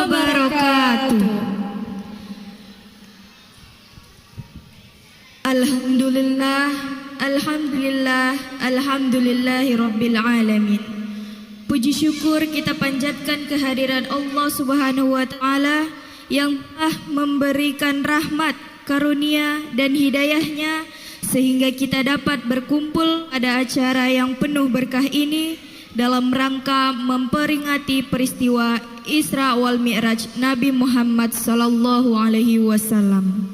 wabarakatuh. Alhamdulillah, alhamdulillah, alhamdulillahi rabbil alamin. Puji syukur kita panjatkan kehadiran Allah Subhanahu wa taala yang telah memberikan rahmat, karunia dan hidayahnya sehingga kita dapat berkumpul pada acara yang penuh berkah ini dalam rangka memperingati peristiwa Isra wal Mi'raj Nabi Muhammad sallallahu alaihi wasallam.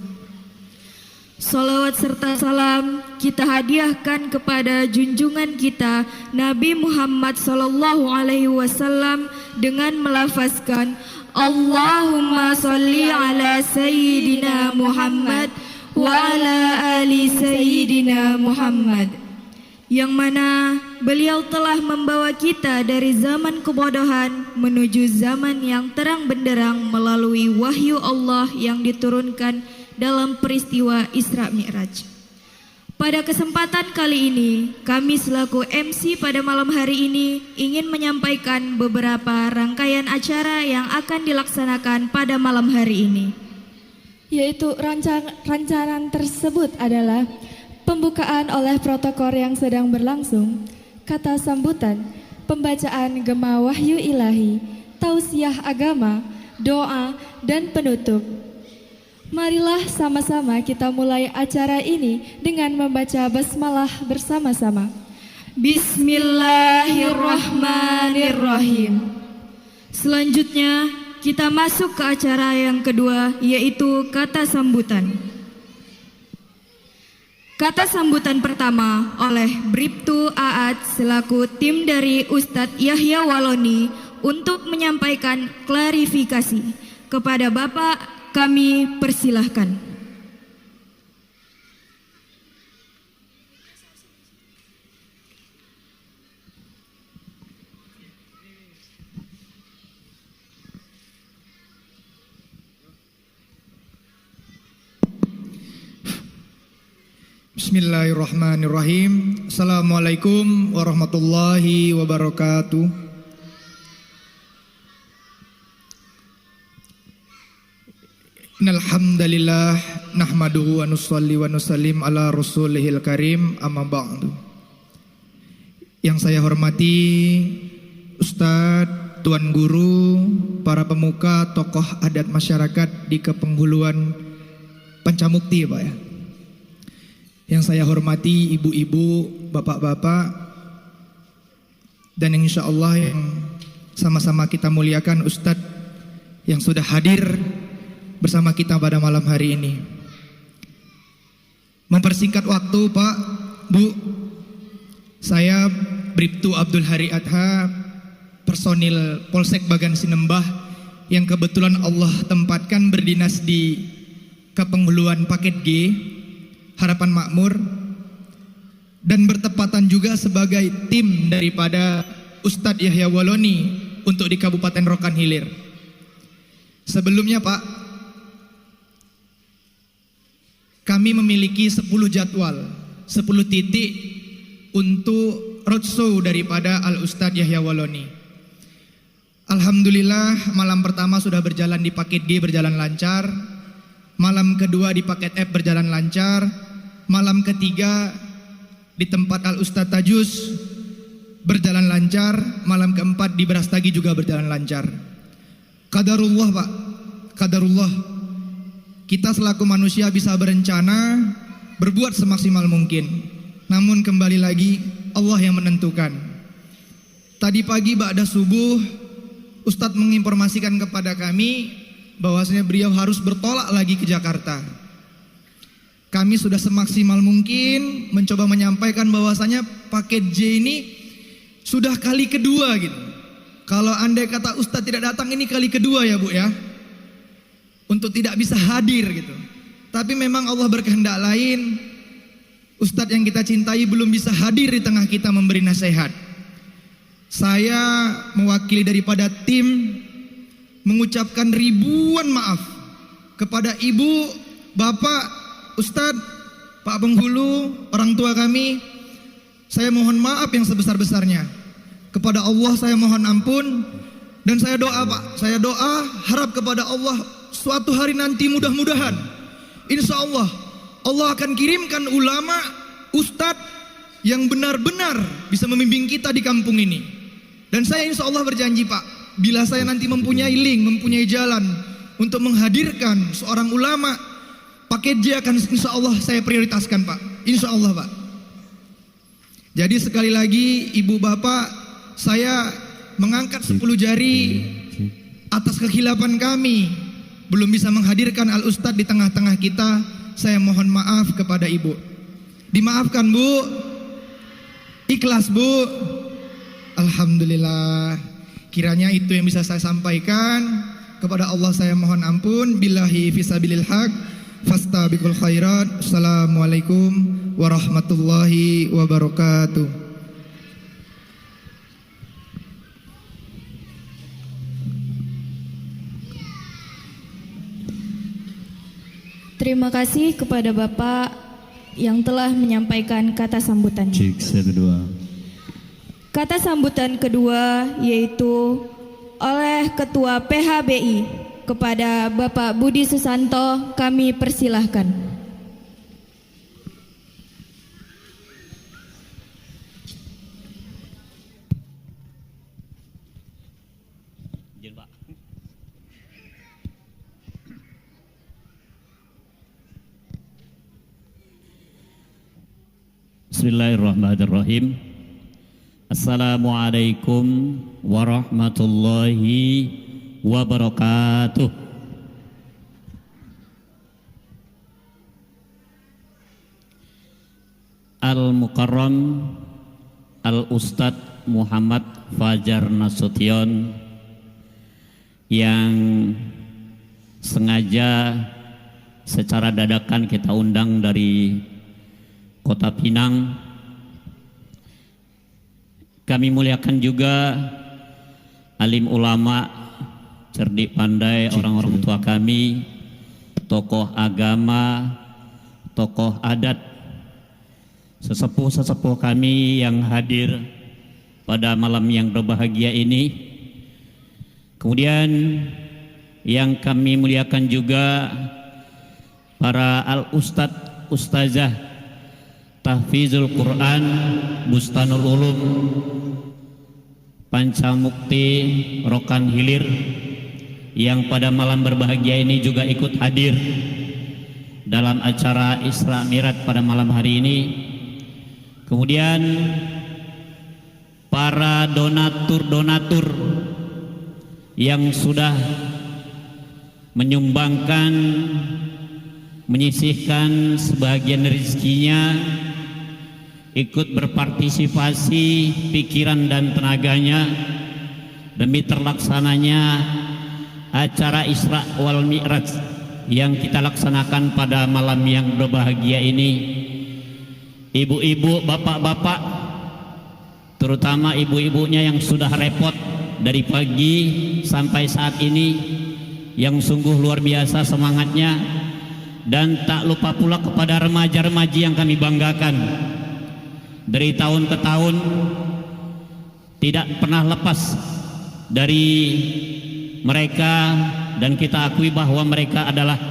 Salawat serta salam kita hadiahkan kepada junjungan kita Nabi Muhammad sallallahu alaihi wasallam dengan melafazkan Allahumma salli ala sayyidina Muhammad wa ala ali sayyidina Muhammad, yang mana beliau telah membawa kita dari zaman kebodohan menuju zaman yang terang benderang melalui wahyu Allah yang diturunkan dalam peristiwa Isra Mi'raj. Pada kesempatan kali ini, kami selaku MC pada malam hari ini ingin menyampaikan beberapa rangkaian acara yang akan dilaksanakan pada malam hari ini. Yaitu rancangan tersebut adalah pembukaan oleh protokol yang sedang berlangsung, kata sambutan, pembacaan gema wahyu ilahi, tausiah agama, doa, dan penutup. Marilah sama-sama kita mulai acara ini dengan membaca basmalah bersama-sama. Bismillahirrahmanirrahim. Selanjutnya kita masuk ke acara yang kedua, yaitu kata sambutan. Kata sambutan pertama oleh Bribtu Aat selaku tim dari Ustadz Yahya Waloni untuk menyampaikan klarifikasi. Kepada Bapak kami persilahkan. Bismillahirrahmanirrahim. Assalamualaikum warahmatullahi wabarakatuh. Innalhamdalillah nahmaduhu wa nusalli wa nusallim ala rasulihil karim, amma ba'du. Yang saya hormati Ustadz, Tuan Guru, para pemuka, tokoh adat masyarakat di Kepenghuluan Pancamukti, Pak ya. Yang saya hormati ibu-ibu, bapak-bapak, dan insya Allah yang sama-sama kita muliakan Ustadz yang sudah hadir bersama kita pada malam hari ini. Mempersingkat waktu, Pak, Bu, saya Bribtu Abdul Hari Adha, personil Polsek Bagan Sinembah yang kebetulan Allah tempatkan berdinas di Kepenghuluan Paket G, Harapan Makmur, dan bertepatan juga sebagai tim daripada Ustadz Yahya Waloni untuk di Kabupaten Rokan Hilir. Sebelumnya, Pak, kami memiliki 10 jadwal, 10 titik untuk roadshow daripada Al-Ustadz Yahya Waloni. Alhamdulillah malam pertama sudah berjalan di Paket G, berjalan lancar. Malam kedua di Paket F berjalan lancar. Malam ketiga di tempat Al-Ustadz Tajus berjalan lancar. Malam keempat di Brastagi juga berjalan lancar. Qadarullah, Pak, qadarullah. Kita selaku manusia bisa berencana, berbuat semaksimal mungkin. Namun kembali lagi Allah yang menentukan. Tadi pagi ba'da subuh Ustadz menginformasikan kepada kami bahwasanya beliau harus bertolak lagi ke Jakarta. Kami sudah semaksimal mungkin mencoba menyampaikan bahwasanya paket J ini sudah kali kedua gitu. Kalau andai kata Ustadz tidak datang, ini kali kedua ya, Bu ya, untuk tidak bisa hadir gitu. Tapi memang Allah berkehendak lain. Ustadz yang kita cintai belum bisa hadir di tengah kita memberi nasihat. Saya mewakili daripada tim mengucapkan ribuan maaf kepada ibu, bapak, Ustadz, Pak Penghulu, orang tua kami. Saya mohon maaf yang sebesar-besarnya. Kepada Allah saya mohon ampun. Dan saya doa Pak, saya doa harap kepada Allah suatu hari nanti mudah-mudahan insya Allah Allah akan kirimkan ulama, ustadz yang benar-benar bisa membimbing kita di kampung ini. Dan saya insya Allah berjanji Pak, bila saya nanti mempunyai link, mempunyai jalan untuk menghadirkan seorang ulama, paket J akan insya Allah saya prioritaskan Pak, insya Allah Pak. Jadi sekali lagi ibu bapak, saya mengangkat 10 jari atas kekhilafan kami, belum bisa menghadirkan Al-Ustadz di tengah-tengah kita. Saya mohon maaf kepada ibu. Dimaafkan Bu, ikhlas Bu. Alhamdulillah. Kiranya itu yang bisa saya sampaikan. Kepada Allah saya mohon ampun. Billahi fisabilil haq, fastabiqul khairat. Assalamualaikum warahmatullahi wabarakatuh. Terima kasih kepada Bapak yang telah menyampaikan kata sambutan. Kata sambutan kedua yaitu oleh Ketua PHBI kepada Bapak Budi Susanto, kami persilahkan. Bismillahirrahmanirrahim. Assalamualaikum warahmatullahi wabarakatuh. Al-Mukarram Al-Ustadz Muhammad Fajar Nasution yang sengaja secara dadakan kita undang dari Kota Pinang. Kami muliakan juga alim ulama, cerdik pandai, orang-orang tua kami, tokoh agama, tokoh adat, sesepuh-sesepuh kami yang hadir pada malam yang berbahagia ini. Kemudian yang kami muliakan juga para al-ustadz, ustazah Tahfizul Quran, Bustanul Ulum, Pancamukti, Rokan Hilir yang pada malam berbahagia ini juga ikut hadir dalam acara Isra Mi'raj pada malam hari ini. Kemudian para donatur-donatur yang sudah menyumbangkan, menyisihkan sebagian rezekinya, ikut berpartisipasi pikiran dan tenaganya demi terlaksananya acara Isra wal Mi'raj yang kita laksanakan pada malam yang berbahagia ini. Ibu-ibu, bapak-bapak, terutama ibu-ibunya yang sudah repot dari pagi sampai saat ini, yang sungguh luar biasa semangatnya. Dan tak lupa pula kepada remaja-remaji yang kami banggakan, dari tahun ke tahun tidak pernah lepas dari mereka, dan kita akui bahwa mereka adalah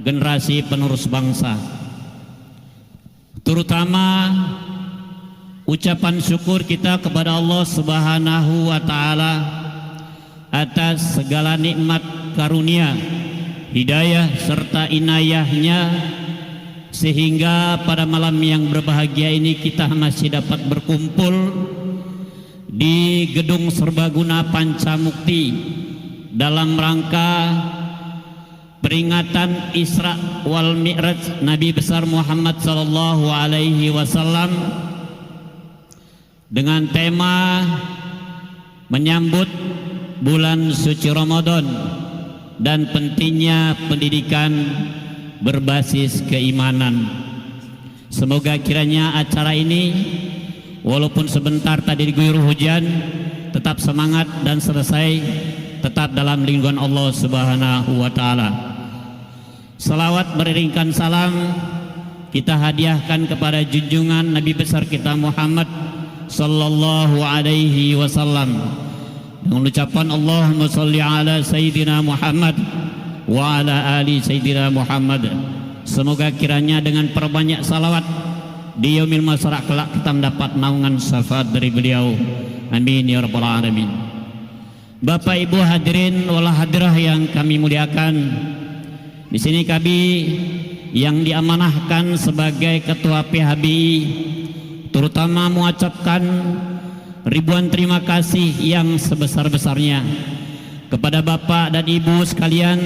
generasi penerus bangsa. Terutama ucapan syukur kita kepada Allah Subhanahu wa Ta'ala atas segala nikmat karunia, hidayah serta inayahnya, sehingga pada malam yang berbahagia ini kita masih dapat berkumpul di Gedung Serbaguna Pancamukti dalam rangka peringatan Isra wal Mi'raj Nabi besar Muhammad sallallahu alaihi wasallam dengan tema menyambut bulan suci Ramadan dan pentingnya pendidikan berbasis keimanan. Semoga kiranya acara ini walaupun sebentar tadi diguyur hujan, tetap semangat dan selesai tetap dalam lindungan Allah Subhanahu wa Ta'ala. Salawat beriringkan salam kita hadiahkan kepada junjungan Nabi besar kita Muhammad sallallahu alaihi wasallam, dengan ucapan Allahumma salli ala Sayyidina Muhammad wa ala ali Sayyidina Muhammad. Semoga kiranya dengan perbanyak salawat di yaumil masyarakat kelak kita mendapat naungan syafaat dari beliau. Amin ya rabbal alamin. Bapak Ibu hadirin wal hadirah yang kami muliakan, di sini kami yang diamanahkan sebagai ketua PHBI terutama mengucapkan ribuan terima kasih yang sebesar-besarnya kepada Bapak dan Ibu sekalian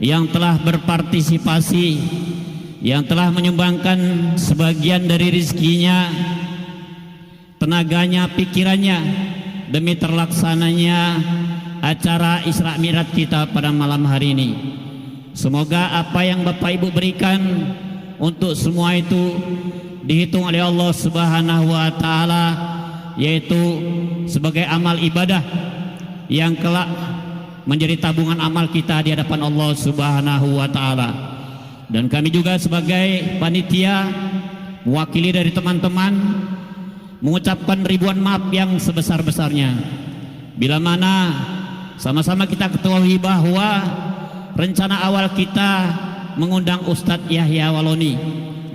yang telah berpartisipasi, yang telah menyumbangkan sebagian dari rezekinya, tenaganya, pikirannya demi terlaksananya acara Isra Mi'raj kita pada malam hari ini. Semoga apa yang Bapak Ibu berikan untuk semua itu dihitung oleh Allah Subhanahu wa taala, yaitu sebagai amal ibadah yang kelak menjadi tabungan amal kita di hadapan Allah Subhanahu wa taala. Dan kami juga sebagai panitia mewakili dari teman-teman mengucapkan ribuan maaf yang sebesar-besarnya. Bila mana sama-sama kita ketahui bahwa rencana awal kita mengundang Ustadz Yahya Waloni,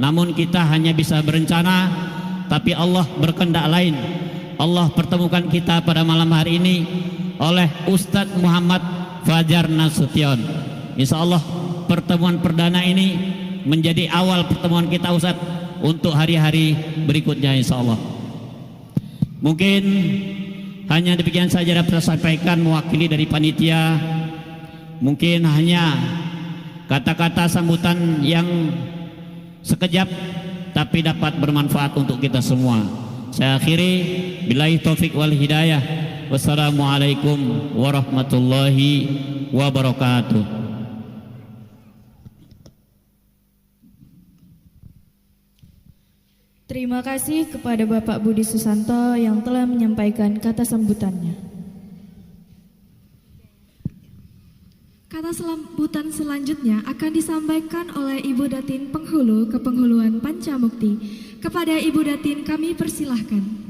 namun kita hanya bisa berencana, tapi Allah berkehendak lain. Allah pertemukan kita pada malam hari ini oleh Ustadz Muhammad Fajar Nasution. Insya Allah pertemuan perdana ini menjadi awal pertemuan kita Ustadz untuk hari-hari berikutnya insya Allah. Mungkin hanya demikian saja dapat saya sampaikan mewakili dari panitia. Mungkin hanya kata-kata sambutan yang sekejap tapi dapat bermanfaat untuk kita semua. Saya akhiri billahi taufik wal hidayah. Wassalamualaikum warahmatullahi wabarakatuh. Terima kasih kepada Bapak Budi Susanto yang telah menyampaikan kata sambutannya. Kata sambutan selanjutnya akan disampaikan oleh Ibu Datin Penghulu Kepenghuluan Pancamukti. Kepada Ibu Datin kami persilahkan.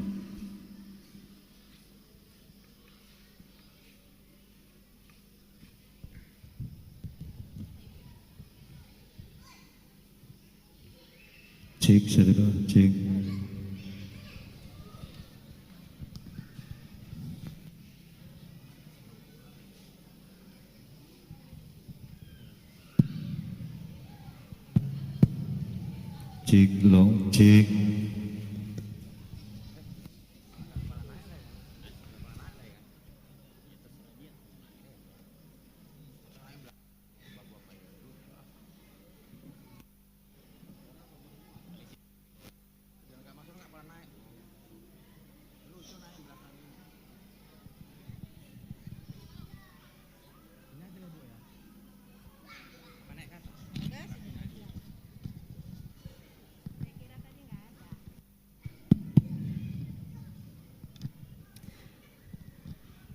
Cek, saudara, cek. Cek, long, cek.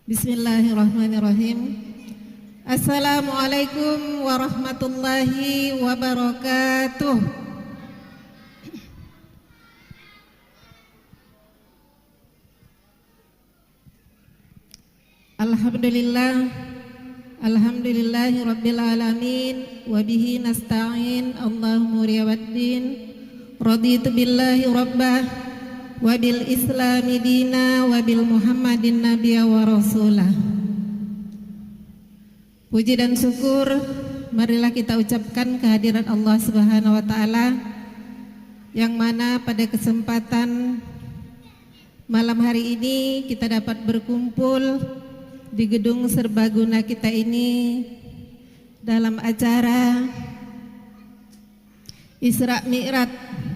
Bismillahirrahmanirrahim. Assalamualaikum warahmatullahi wabarakatuh. Alhamdulillah, alhamdulillahi rabbil alamin, wabihi nasta'in, Allahumma riyawaddin, raditu billahi rabbah, wabil islami dina, wabil muhammadin nabiya wa rasulah. Puji dan syukur marilah kita ucapkan kehadiran Allah Subhanahu wa taala, yang mana pada kesempatan malam hari ini kita dapat berkumpul di gedung serbaguna kita ini dalam acara Isra Mi'raj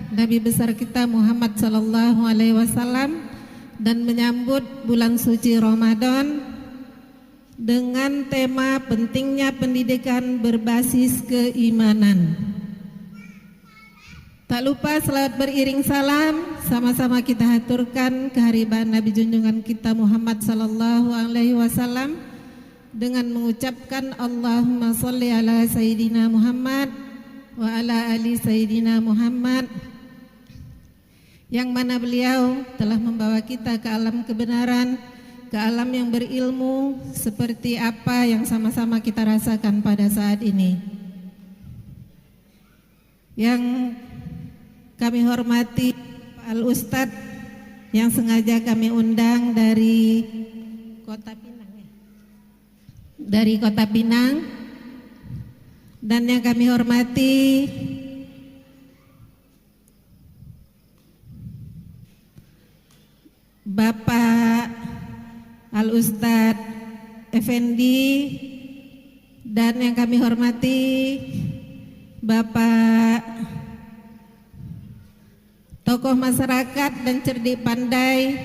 Nabi besar kita Muhammad sallallahu alaihi wasallam, dan menyambut bulan suci Ramadan dengan tema pentingnya pendidikan berbasis keimanan. Tak lupa selawat beriring salam sama-sama kita haturkan kehadiran Nabi junjungan kita Muhammad sallallahu alaihi wasallam dengan mengucapkan Allahumma sholli ala Sayyidina Muhammad wa ala ali Sayyidina Muhammad, yang mana beliau telah membawa kita ke alam kebenaran ke alam yang berilmu seperti apa yang sama-sama kita rasakan pada saat ini. Yang kami hormati Al Ustadz yang sengaja kami undang dari Kota Pinang, dari Kota Pinang, dan yang kami hormati Bapak Al Ustadz Effendi, dan yang kami hormati Bapak tokoh masyarakat dan cerdik pandai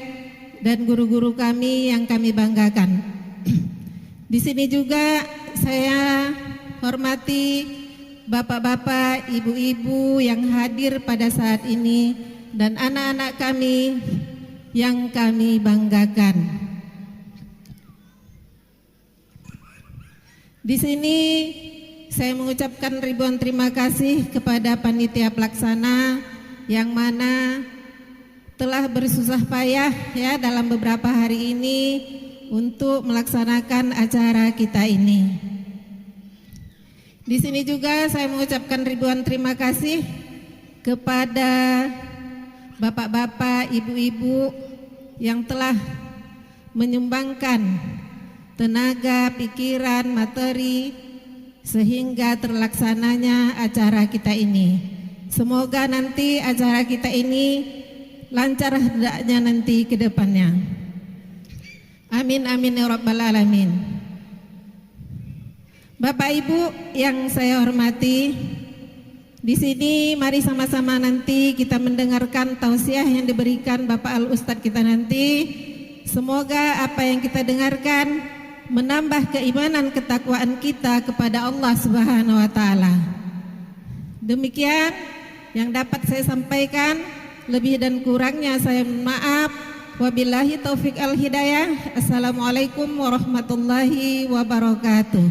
dan guru-guru kami yang kami banggakan. Di sini juga saya hormati bapak-bapak, ibu-ibu yang hadir pada saat ini dan anak-anak kami yang kami banggakan. Di sini saya mengucapkan ribuan terima kasih kepada panitia pelaksana yang mana telah bersusah payah ya dalam beberapa hari ini untuk melaksanakan acara kita ini. Di sini juga saya mengucapkan ribuan terima kasih kepada bapak-bapak, ibu-ibu yang telah menyumbangkan tenaga, pikiran, materi sehingga terlaksananya acara kita ini. Semoga nanti acara kita ini lancar hendaknya nanti ke depannya. Amin amin ya rabbal alamin. Bapak Ibu yang saya hormati, di sini mari sama-sama nanti kita mendengarkan tausiah yang diberikan Bapak Al Ustadz kita nanti. Semoga apa yang kita dengarkan menambah keimanan ketakwaan kita kepada Allah Subhanahu wa taala. Demikian yang dapat saya sampaikan, lebih dan kurangnya saya mohon maaf. Wabillahi taufik al hidayah. Assalamualaikum warahmatullahi wabarakatuh.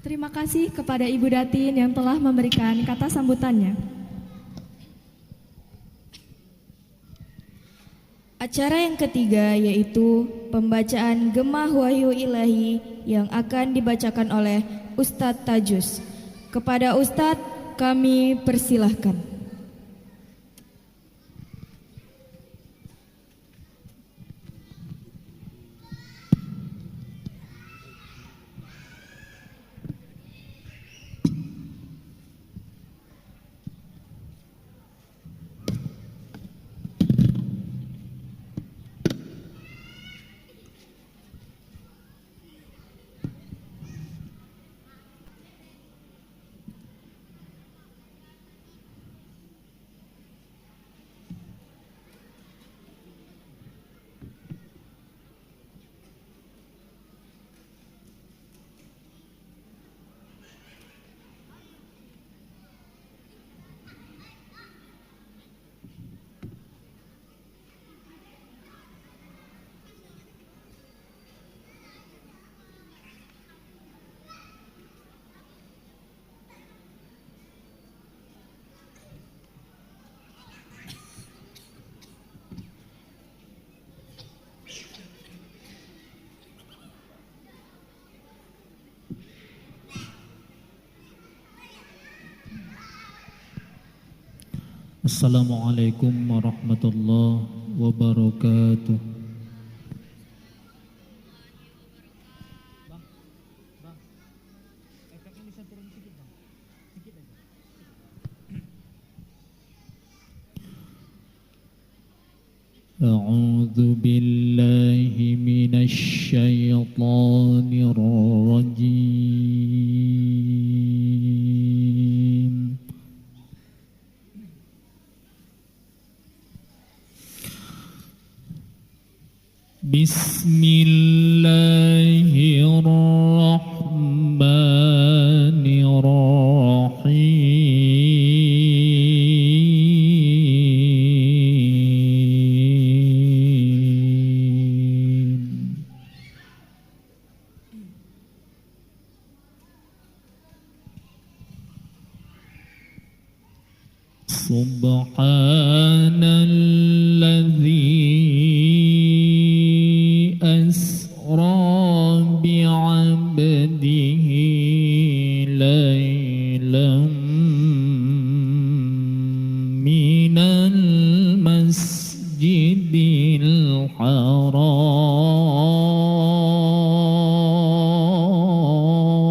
Terima kasih kepada Ibu Datin yang telah memberikan kata sambutannya. Acara yang ketiga yaitu pembacaan Gemah Wahyu Ilahi yang akan dibacakan oleh Ustadz Tajus. Kepada Ustadz kami persilahkan. Assalamualaikum warahmatullahi wabarakatuh. A'udzu billahi minasy syaithanir rajim. Bismillahirrahmanirrahim.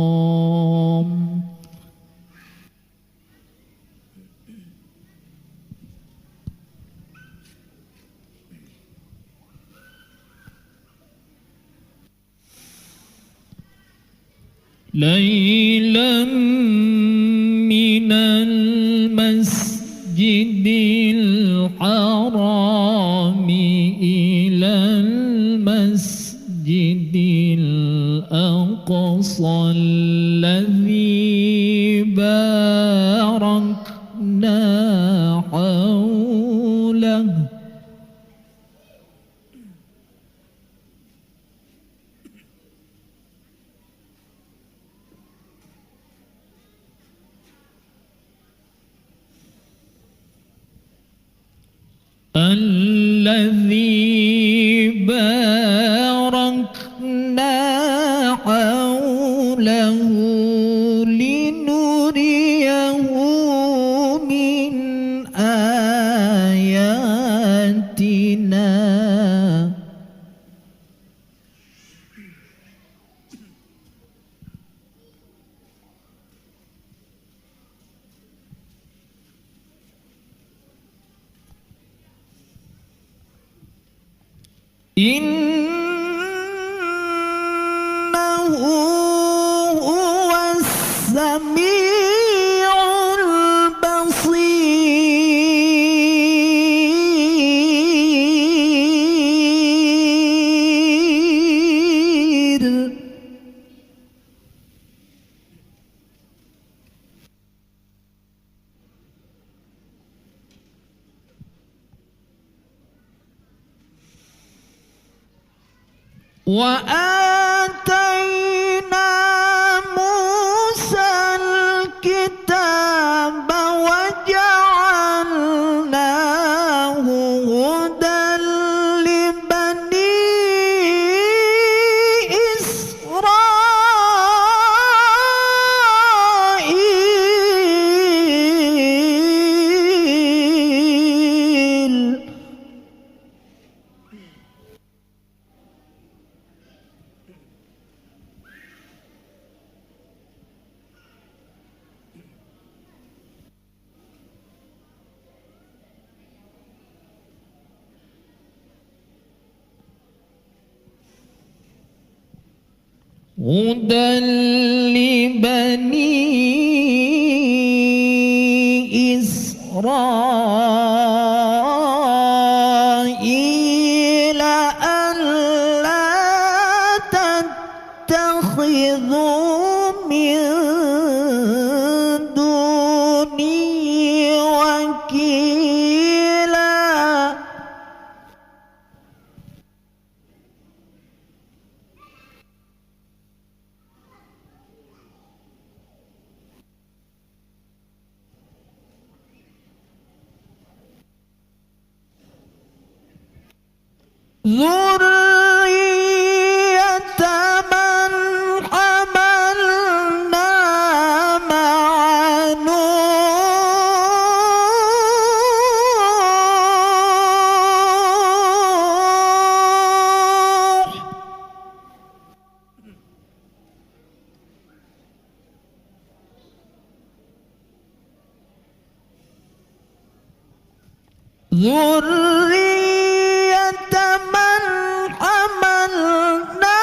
الحرام ليلا من المسجد الحرام إلى المسجد الأقصى الذي باركنا حوله الذي باركنا حوله لنريه من آياتنا إنه هو السميع البصير وآتينا موسى الكتاب وجعلناه هدى لبني إسرائيل هدى لبني إسرائيل ألا تتخذوا من دوني وكيلا ذرية من حملنا مع نوح ذرية من حملنا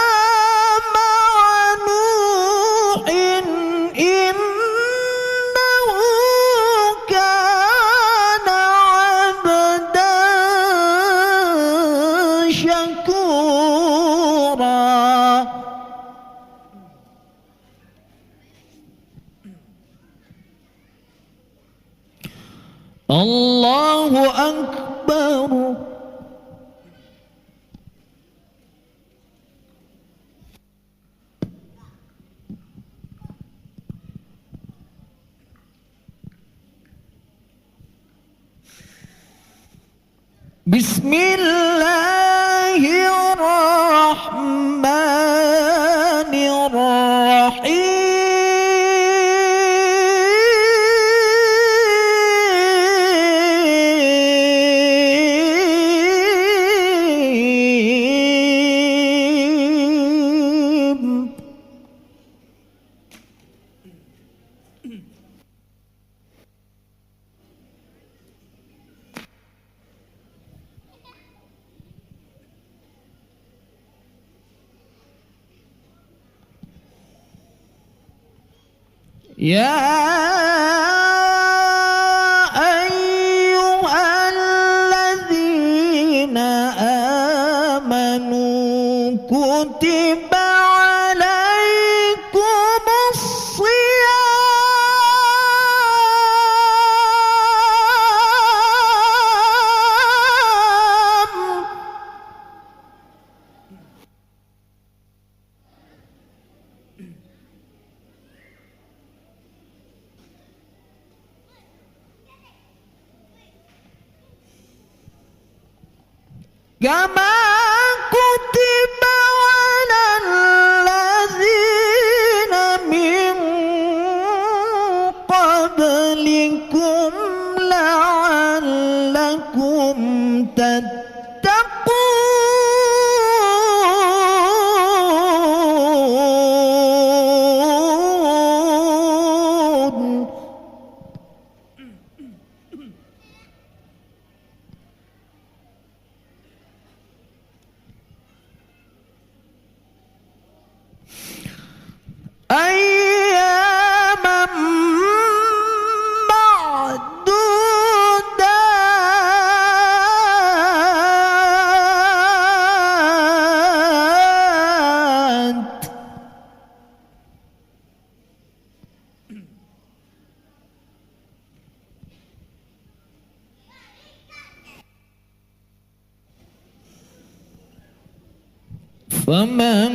مع نوح إنه كان عبدا شكورا الله أكبر بسم الله الرحمن الرحيم يا أيها الذين آمنوا كتب عليكم الصيام كما كتب على الذين من قبلكم لعلكم تتقون أياما معدودات فمن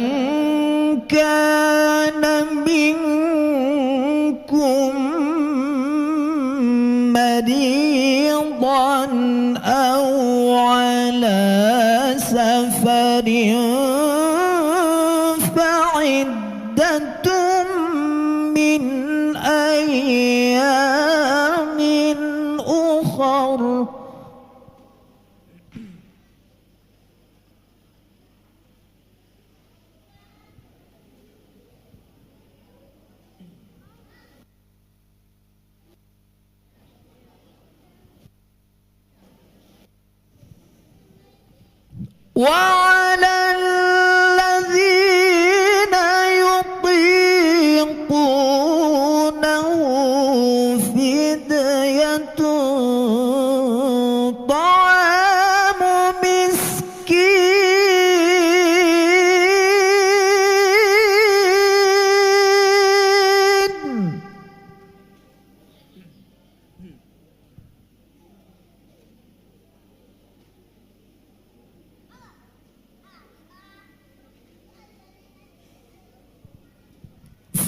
كان منكم مريضا أو على سفر فعدة من أيام أخر وعلى الذين يطيقونه فدية طعام مسكين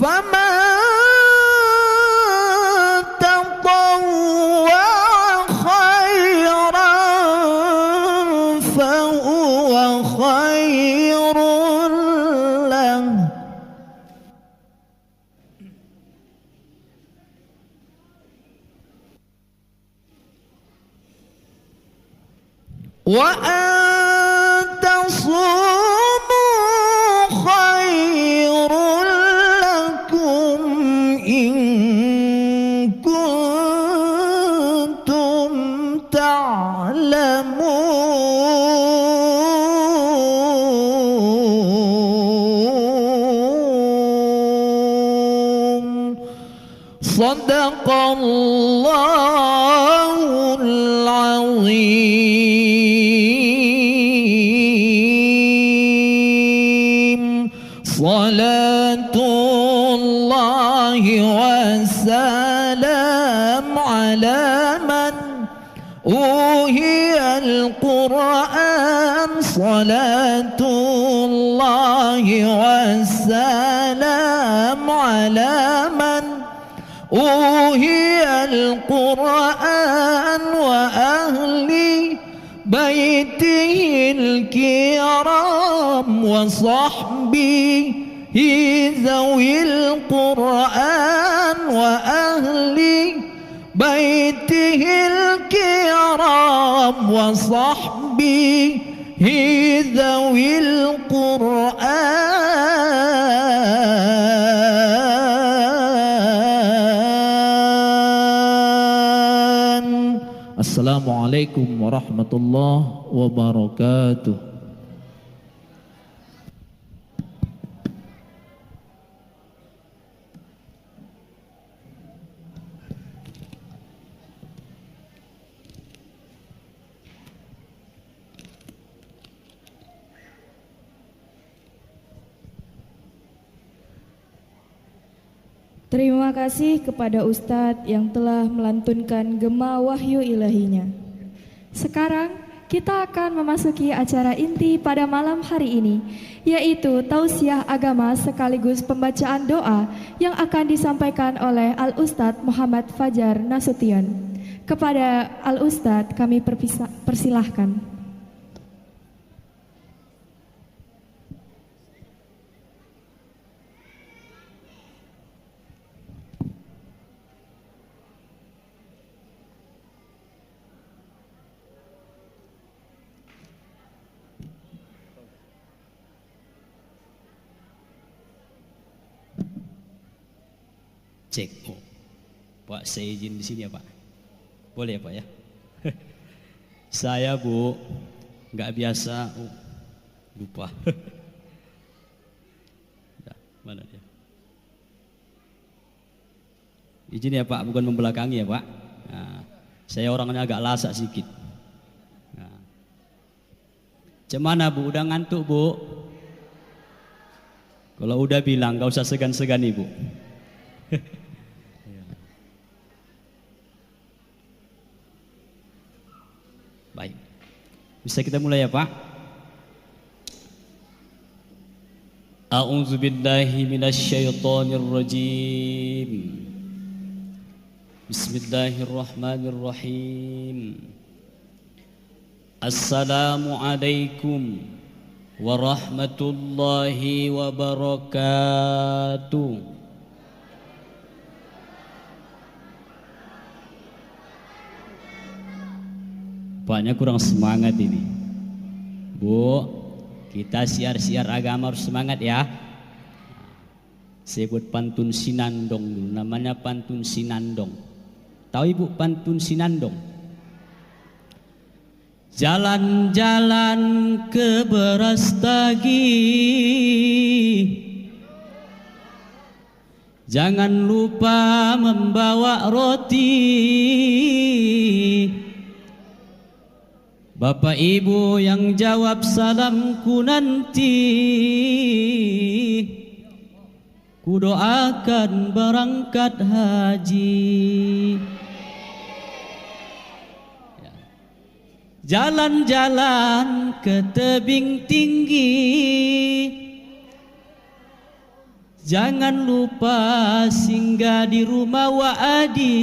فمن تطوع خيرا فهو خير له وأن تصوموا خير لكم إن كنتم تعلمون صدق الله العظيم صلاة الله والسلام على من أوهي القرآن صلاة الله والسلام على من أوهي القرآن وأهل بيته الكرام وصحبه ذوي القرآن وأهل بيته الكرام وصحبه ذوي القرآن. Assalamualaikum warahmatullahi wabarakatuh. Terima kasih kepada Ustadz yang telah melantunkan gema wahyu ilahinya. Sekarang kita akan memasuki acara inti pada malam hari ini, yaitu tausiah agama sekaligus pembacaan doa yang akan disampaikan oleh Al-Ustadz Muhammad Fajar Nasution. Kepada Al-Ustadz kami persilahkan. Cek. Oh, Pak, saya izin di sini ya Pak. Boleh ya Pak ya? Saya Bu, nggak biasa. Oh, lupa. Nah, mana dia? Izin ya Pak, bukan membelakangi ya Pak. Nah, saya orangnya agak lasak sedikit. Nah. Cemana Bu, udah ngantuk Bu? Kalau udah bilang, gak usah segan-segan Ibu. Baik, bisa kita mulai ya Pak? A'udzu billahi minasyaitonir rajim. Bismillahirrahmanirrahim. Assalamualaikum warahmatullahi wabarakatuh. Paknya kurang semangat ini. Bu, kita siar-siar agama harus semangat ya. Saya buat pantun Sinandong dulu, namanya pantun Sinandong. Tahu Ibu pantun Sinandong? Jalan-jalan ke Berastagi, jangan lupa membawa roti. Bapak Ibu yang jawab salamku nanti, ku doakan berangkat haji. Jalan-jalan ke tebing tinggi, jangan lupa singgah di rumah Wa'adi.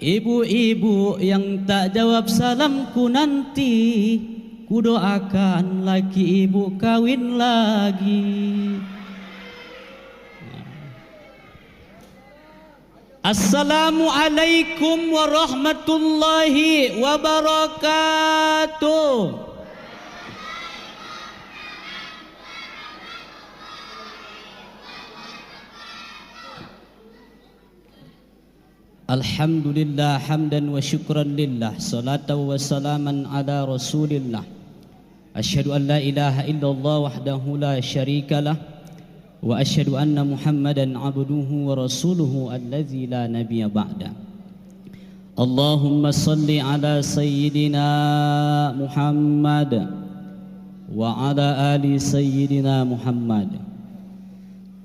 Ibu-ibu yang tak jawab salamku nanti, ku doakan laki ibu kawin lagi. Assalamualaikum warahmatullahi wabarakatuh. Alhamdulillah hamdan wa syukran lillah, salatan wa salaman ala rasulillah. Asyhadu an la ilaha illallah wahdahu la syarikalah, wa asyhadu anna Muhammadan abduhu wa rasuluhu alladzi la nabiyya ba'da. Allahumma salli ala sayyidina Muhammad wa ala ali sayyidina Muhammad.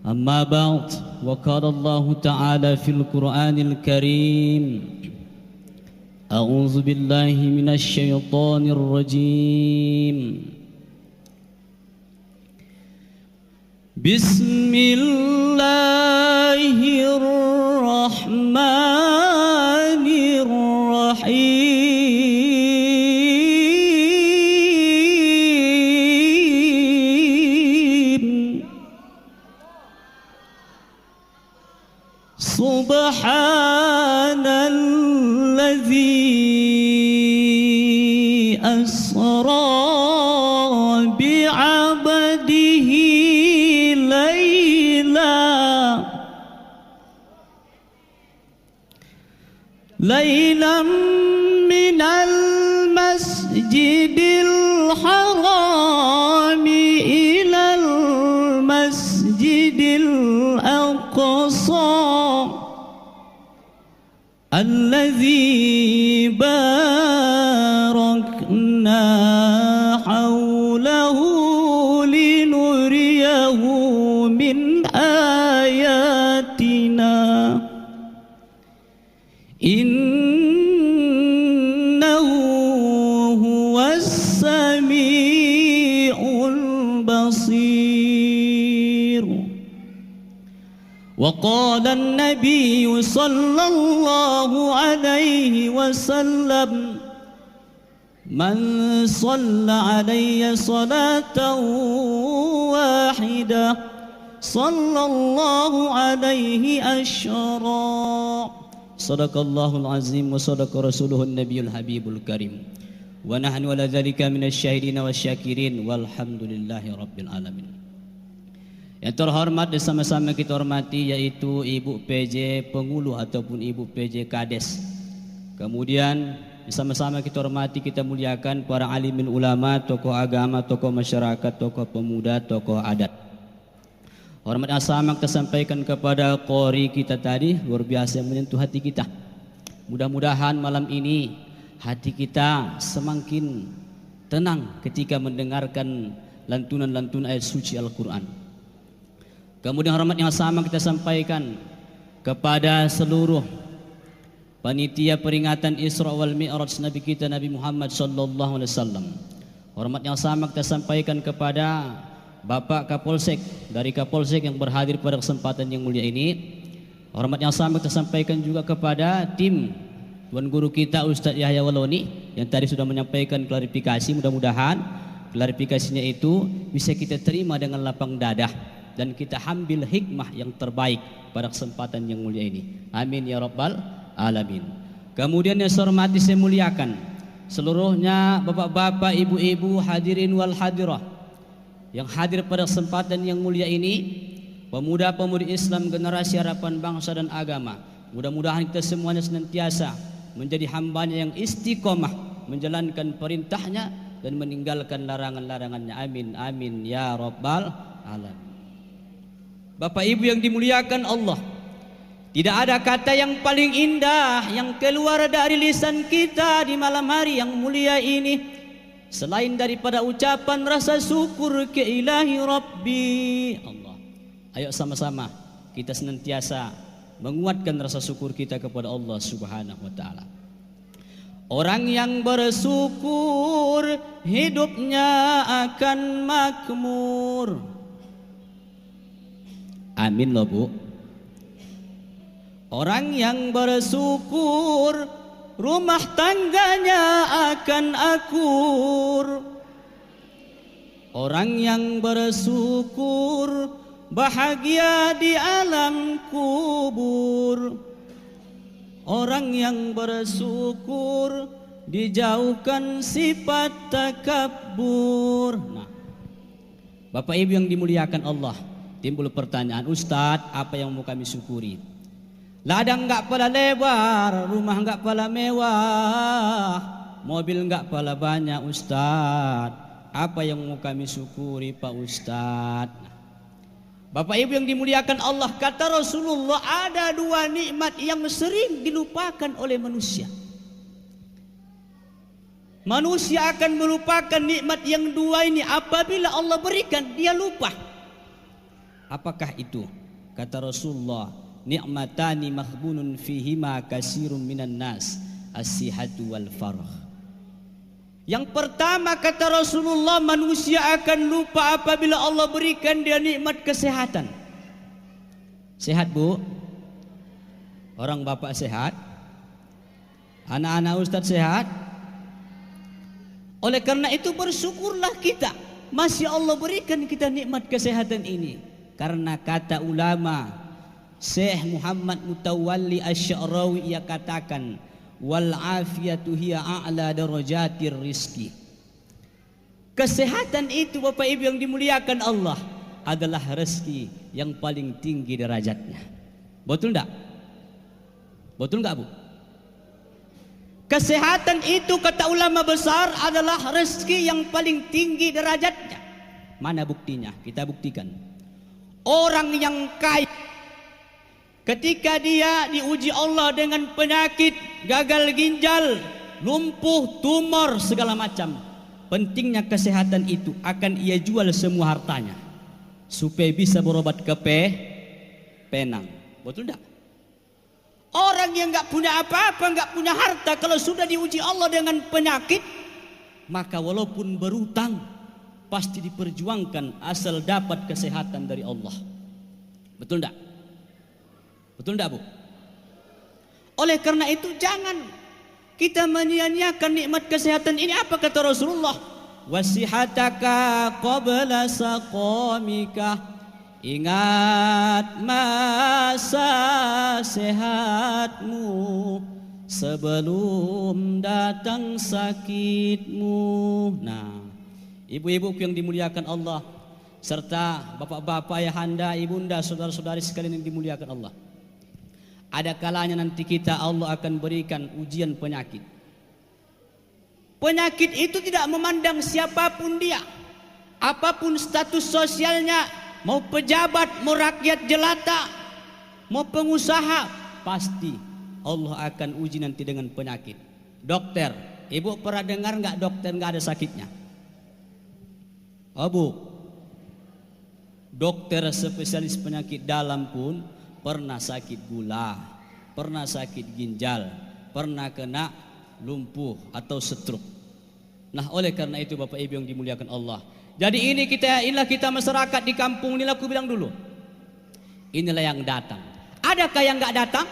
Amma ba'd, wa qala Allah ta'ala fil Qur'anil Karim, a'udzu billahi minasy syaithanir rajim. Bismillahirrahmanirrahim. Subhanalladzi asra bi'abdihi laylan minal masjidil harami ilal masjidil aqsa alladzi barakna hawlahu linuriyahu min وقال النبي صلى الله عليه وسلم من صلى علي صلاة واحدة صلى الله عليه أشرا صدق الله العظيم وصدق رسوله النبي الحبيب الكريم ونحن على ذلك من الشاهدين والشاكرين والحمد لله رب العالمين. Yang terhormat dan sama-sama kita hormati yaitu Ibu PJ Pengulu ataupun Ibu PJ Kades. Kemudian sama-sama kita hormati, kita muliakan para alimin ulama, tokoh agama, tokoh masyarakat, tokoh pemuda, tokoh adat. Hormat yang sama kita sampaikan kepada qori kita tadi, luar biasa menyentuh hati kita. Mudah-mudahan malam ini hati kita semakin tenang ketika mendengarkan lantunan-lantunan ayat suci Al-Quran. Kemudian hormat yang sama kita sampaikan kepada seluruh panitia peringatan Isra wal Mi'raj Nabi kita Nabi Muhammad sallallahu alaihi wasallam. Hormat yang sama kita sampaikan kepada Bapak Kapolsek dari Kapolsek yang berhadir pada kesempatan yang mulia ini. Hormat yang sama kita sampaikan juga kepada tim Tuan Guru kita Ustadz Yahya Waloni yang tadi sudah menyampaikan klarifikasi. Mudah-mudahan klarifikasinya itu bisa kita terima dengan lapang dadah dan kita ambil hikmah yang terbaik pada kesempatan yang mulia ini. Amin ya rabbal alamin. Kemudian yang saya hormati, saya muliakan seluruhnya bapak-bapak, ibu-ibu, hadirin wal hadirah yang hadir pada kesempatan yang mulia ini, pemuda-pemudi Islam generasi harapan bangsa dan agama. Mudah-mudahan kita semuanya senantiasa menjadi hambanya yang istiqomah menjalankan perintahnya dan meninggalkan larangan-larangannya. Amin amin ya rabbal alamin. Bapak Ibu yang dimuliakan Allah, tidak ada kata yang paling indah yang keluar dari lisan kita di malam hari yang mulia ini selain daripada ucapan rasa syukur ke ilahi Rabbi Allah. Ayo sama-sama kita senantiasa menguatkan rasa syukur kita kepada Allah Subhanahu wa taala. Orang yang bersyukur hidupnya akan makmur. Amin loh Bu. Orang yang bersyukur rumah tangganya akan akur. Orang yang bersyukur bahagia di alam kubur. Orang yang bersyukur dijauhkan sifat takabur. Nah, Bapak Ibu yang dimuliakan Allah, timbul pertanyaan, Ustadz, apa yang mau kami syukuri? Ladang enggak pala lebar, rumah enggak pala mewah, mobil enggak pala banyak Ustadz. Apa yang mau kami syukuri Pak Ustadz? Bapak Ibu yang dimuliakan Allah, kata Rasulullah, ada dua nikmat yang sering dilupakan oleh manusia. Manusia akan melupakan nikmat yang dua ini apabila Allah berikan, dia lupa. Apakah itu? Kata Rasulullah, ni'matani maghbunun fihima kasirun minan nas, as-sihatu wal farah. Yang pertama kata Rasulullah, manusia akan lupa apabila Allah berikan dia nikmat kesehatan. Sehat Bu? Orang bapak sehat? Anak-anak Ustadz sehat? Oleh karena itu bersyukurlah kita, masih Allah berikan kita nikmat kesehatan ini. Karena kata ulama Syekh Muhammad Mutawalli Asy-Sya'rawi, ia katakan wal afiyatu hiya a'la darajatir rizki. Kesehatan itu Bapak Ibu yang dimuliakan Allah adalah rezeki yang paling tinggi derajatnya. Betul enggak? Betul enggak Bu? Kesehatan itu kata ulama besar adalah rezeki yang paling tinggi derajatnya. Mana buktinya? Kita buktikan. Orang yang kaya ketika dia diuji Allah dengan penyakit gagal ginjal, lumpuh, tumor, segala macam, pentingnya kesehatan itu akan ia jual semua hartanya supaya bisa berobat ke Penang. Betul tidak? Orang yang nggak punya apa-apa, nggak punya harta, kalau sudah diuji Allah dengan penyakit, maka walaupun berutang pasti diperjuangkan asal dapat kesehatan dari Allah. Betul enggak? Betul enggak, Bu? Oleh karena itu jangan kita menyia-nyiakan nikmat kesehatan ini. Apa kata Rasulullah? Wasihataka qabla saqamika. Ingat masa sehatmu sebelum datang sakitmu. Nah, ibu-ibuku yang dimuliakan Allah, serta bapak-bapak, ayahanda, ibunda, saudara-saudari sekalian yang dimuliakan Allah, ada kalanya nanti kita Allah akan berikan ujian penyakit. Penyakit itu tidak memandang siapapun dia, apapun status sosialnya, mau pejabat, mau rakyat jelata, mau pengusaha, pasti Allah akan uji nanti dengan penyakit. Dokter, ibu pernah dengar nggak dokter nggak ada sakitnya? Oh Bu, dokter spesialis penyakit dalam pun pernah sakit gula, pernah sakit ginjal, pernah kena lumpuh atau stroke. Nah, oleh karena itu Bapak Ibu yang dimuliakan Allah, jadi inilah kita masyarakat di kampung. Inilah aku bilang dulu, inilah yang datang. Adakah yang nggak datang?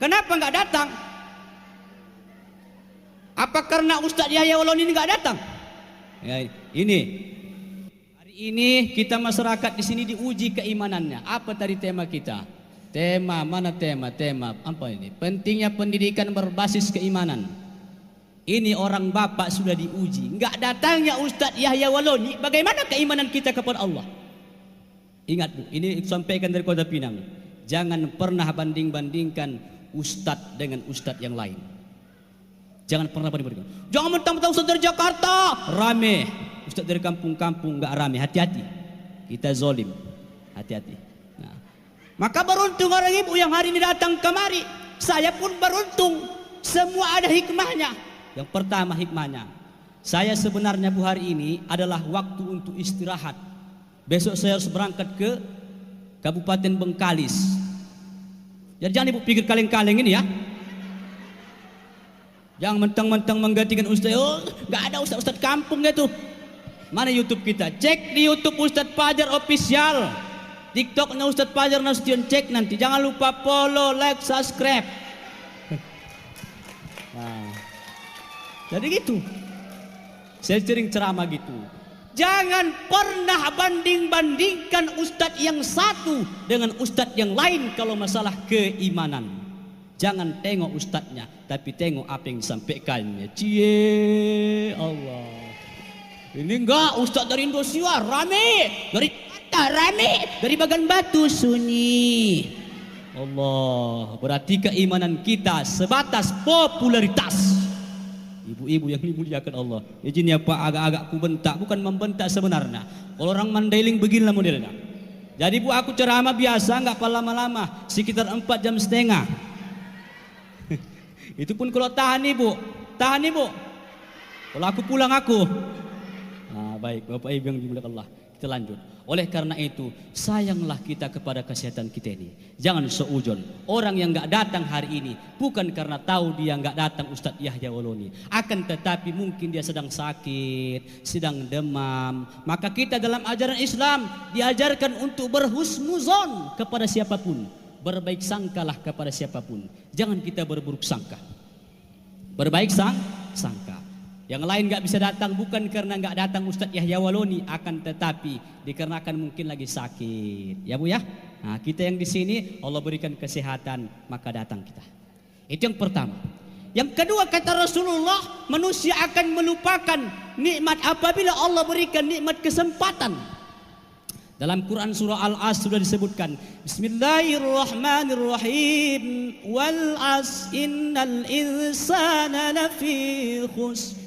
Kenapa nggak datang? Apa karena Ustadz Yahya Waloni ini nggak datang? Ya, ini hari ini kita masyarakat di sini diuji keimanannya. Apa tadi tema kita? Tema apa ini? Pentingnya pendidikan berbasis keimanan. Ini orang bapak sudah diuji. Enggak datangnya Ustadz Yahya Waloni, bagaimana keimanan kita kepada Allah? Ingat Bu, ini sampaikan dari Kota Pinang. Jangan pernah banding-bandingkan Ustadz dengan Ustadz yang lain. Jangan pernah banding-bandingkan. Jangan mentang-mentang Ustadz dari Jakarta rame, Ustadz dari kampung-kampung enggak rame. Hati-hati, kita zolim. Hati-hati. Nah, maka beruntung orang ibu yang hari ini datang kemari. Saya pun beruntung. Semua ada hikmahnya. Yang pertama hikmahnya, saya sebenarnya Bu hari ini adalah waktu untuk istirahat. Besok saya harus berangkat ke Kabupaten Bengkalis. Jadi jangan ibu pikir kaleng-kaleng ini ya. Jangan mentang-mentang menggantikan Ustaz. Oh, nggak ada Ustaz kampung gitu. Mana YouTube kita? Cek di YouTube Ustadz Fajar Official. TikToknya Ustadz Fajar Nasution, cek nanti. Jangan lupa follow, like, subscribe. Nah, jadi gitu. Saya sering ceramah gitu. Jangan pernah banding-bandingkan ustadz yang satu dengan ustadz yang lain kalau masalah keimanan. Jangan tengok ustadznya, tapi tengok apa yang disampaikannya. Cie Allah. Ini enggak ustadz dari Indonesia rame, dari Kata rame, dari Bagan Batu sunyi. Allah, berarti keimanan kita sebatas popularitas. Ibu-ibu yang dimuliakan Allah, izinnya Pak agak-agak ku bentak, bukan membentak sebenarnya. Kalau orang Mandailing beginilah modelnya. Jadi Bu, aku ceramah biasa, nggak lama-lama, sekitar 4,5 jam. Itu pun kalau tahan Ibu. Kalau aku pulang aku. Nah, baik Bapak Ibu yang dimuliakan Allah, kita lanjut. Oleh karena itu, sayanglah kita kepada kesehatan kita ini. Jangan seujon. Orang yang nggak datang hari ini bukan karena tahu dia nggak datang Ustadz Yahya Waloni, akan tetapi mungkin dia sedang sakit, sedang demam. Maka kita dalam ajaran Islam diajarkan untuk berhusnuzon kepada siapapun, berbaik sangkalah kepada siapapun. Jangan kita berburuk sangka. Berbaik sangka. Yang lain nggak bisa datang bukan karena nggak datang Ustadz Yahya Waloni, akan tetapi dikarenakan mungkin lagi sakit, ya Bu ya. Nah, kita yang di sini Allah berikan kesehatan, maka datang kita. Itu yang pertama. Yang kedua, kata Rasulullah, manusia akan melupakan nikmat apabila Allah berikan nikmat kesempatan. Dalam Quran surah Al-As sudah disebutkan, Bismillahirrahmanirrahim, wal as innal insana lafi khusr.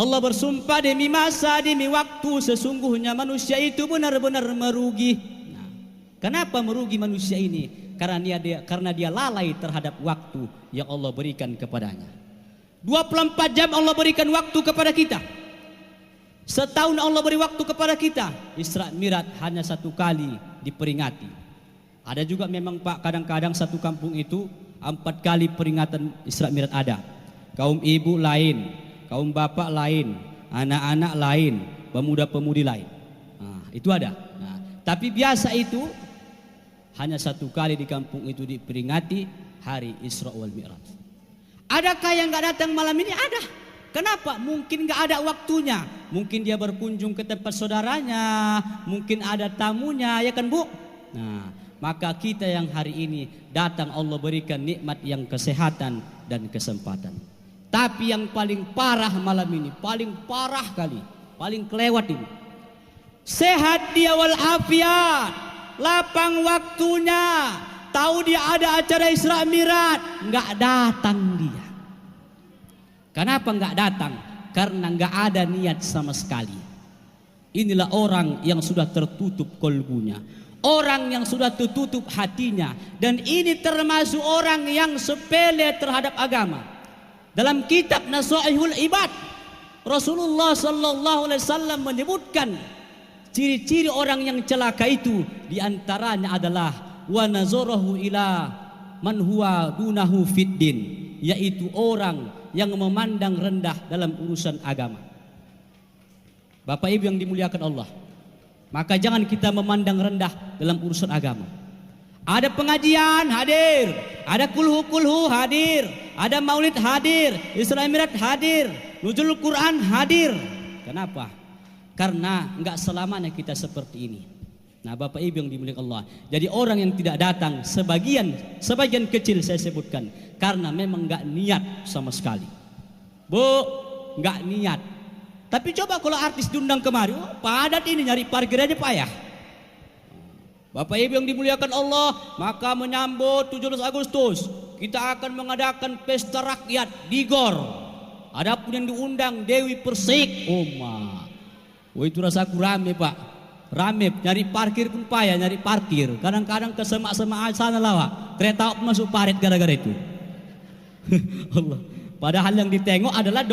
Allah bersumpah demi masa, demi waktu, sesungguhnya manusia itu benar-benar merugi. Nah, kenapa merugi manusia ini? Karena dia lalai terhadap waktu yang Allah berikan kepadanya. 24 jam Allah berikan waktu kepada kita. Setahun Allah beri waktu kepada kita. Isra Mi'raj hanya 1 kali diperingati. Ada juga memang Pak, kadang-kadang satu kampung itu 4 kali peringatan Isra Mi'raj ada. Kaum ibu lain, kaum bapak lain, anak-anak lain, pemuda-pemudi lain. Nah, itu ada. Nah, tapi biasa itu Hanya satu kali di kampung itu diperingati hari Isra wal Mi'raj. Adakah yang nggak datang malam ini? Ada. Kenapa? Mungkin nggak ada waktunya. Mungkin dia berkunjung ke tempat saudaranya. Mungkin ada tamunya, ya kan Bu? Nah, maka kita yang hari ini datang, Allah berikan nikmat yang kesehatan dan kesempatan. Tapi yang paling parah malam ini, paling parah kali, paling kelewat ini. Sehat dia walafiat, lapang waktunya, tahu dia ada acara Isra Mi'raj, nggak datang dia. Kenapa nggak datang? Karena nggak ada niat sama sekali. Inilah orang yang sudah tertutup kolbunya, orang yang sudah tertutup hatinya, dan ini termasuk orang yang sepele terhadap agama. Dalam kitab Nasaihul Ibad, Rasulullah sallallahu alaihi wasallam menyebutkan ciri-ciri orang yang celaka itu, diantaranya adalah wa nazarahu ila man huwa dunahu fid din, yaitu orang yang memandang rendah dalam urusan agama. Bapak Ibu yang dimuliakan Allah, maka jangan kita memandang rendah dalam urusan agama. Ada pengajian hadir, ada kulhu hadir, ada maulid hadir, Isra Mi'raj hadir, nuzul Quran hadir. Kenapa? Karena enggak selamanya kita seperti ini. Nah, Bapak Ibu yang dimuliakan Allah, jadi orang yang tidak datang sebagian kecil saya sebutkan karena memang enggak niat sama sekali. Bu, enggak niat. Tapi coba kalau artis diundang kemari, padat ini, nyari parkir aja payah. Bapak Ibu yang dimuliakan Allah, maka menyambut 17 Agustus kita akan mengadakan pesta rakyat di GOR. Adapun yang diundang Dewi Persik, oh itu rasaku rame Pak. Rame, nyari parkir pun payah, nyari parkir. Kadang-kadang ke semak-semak sana lawa, kereta masuk parit gara-gara itu. Allah. Padahal yang ditengok adalah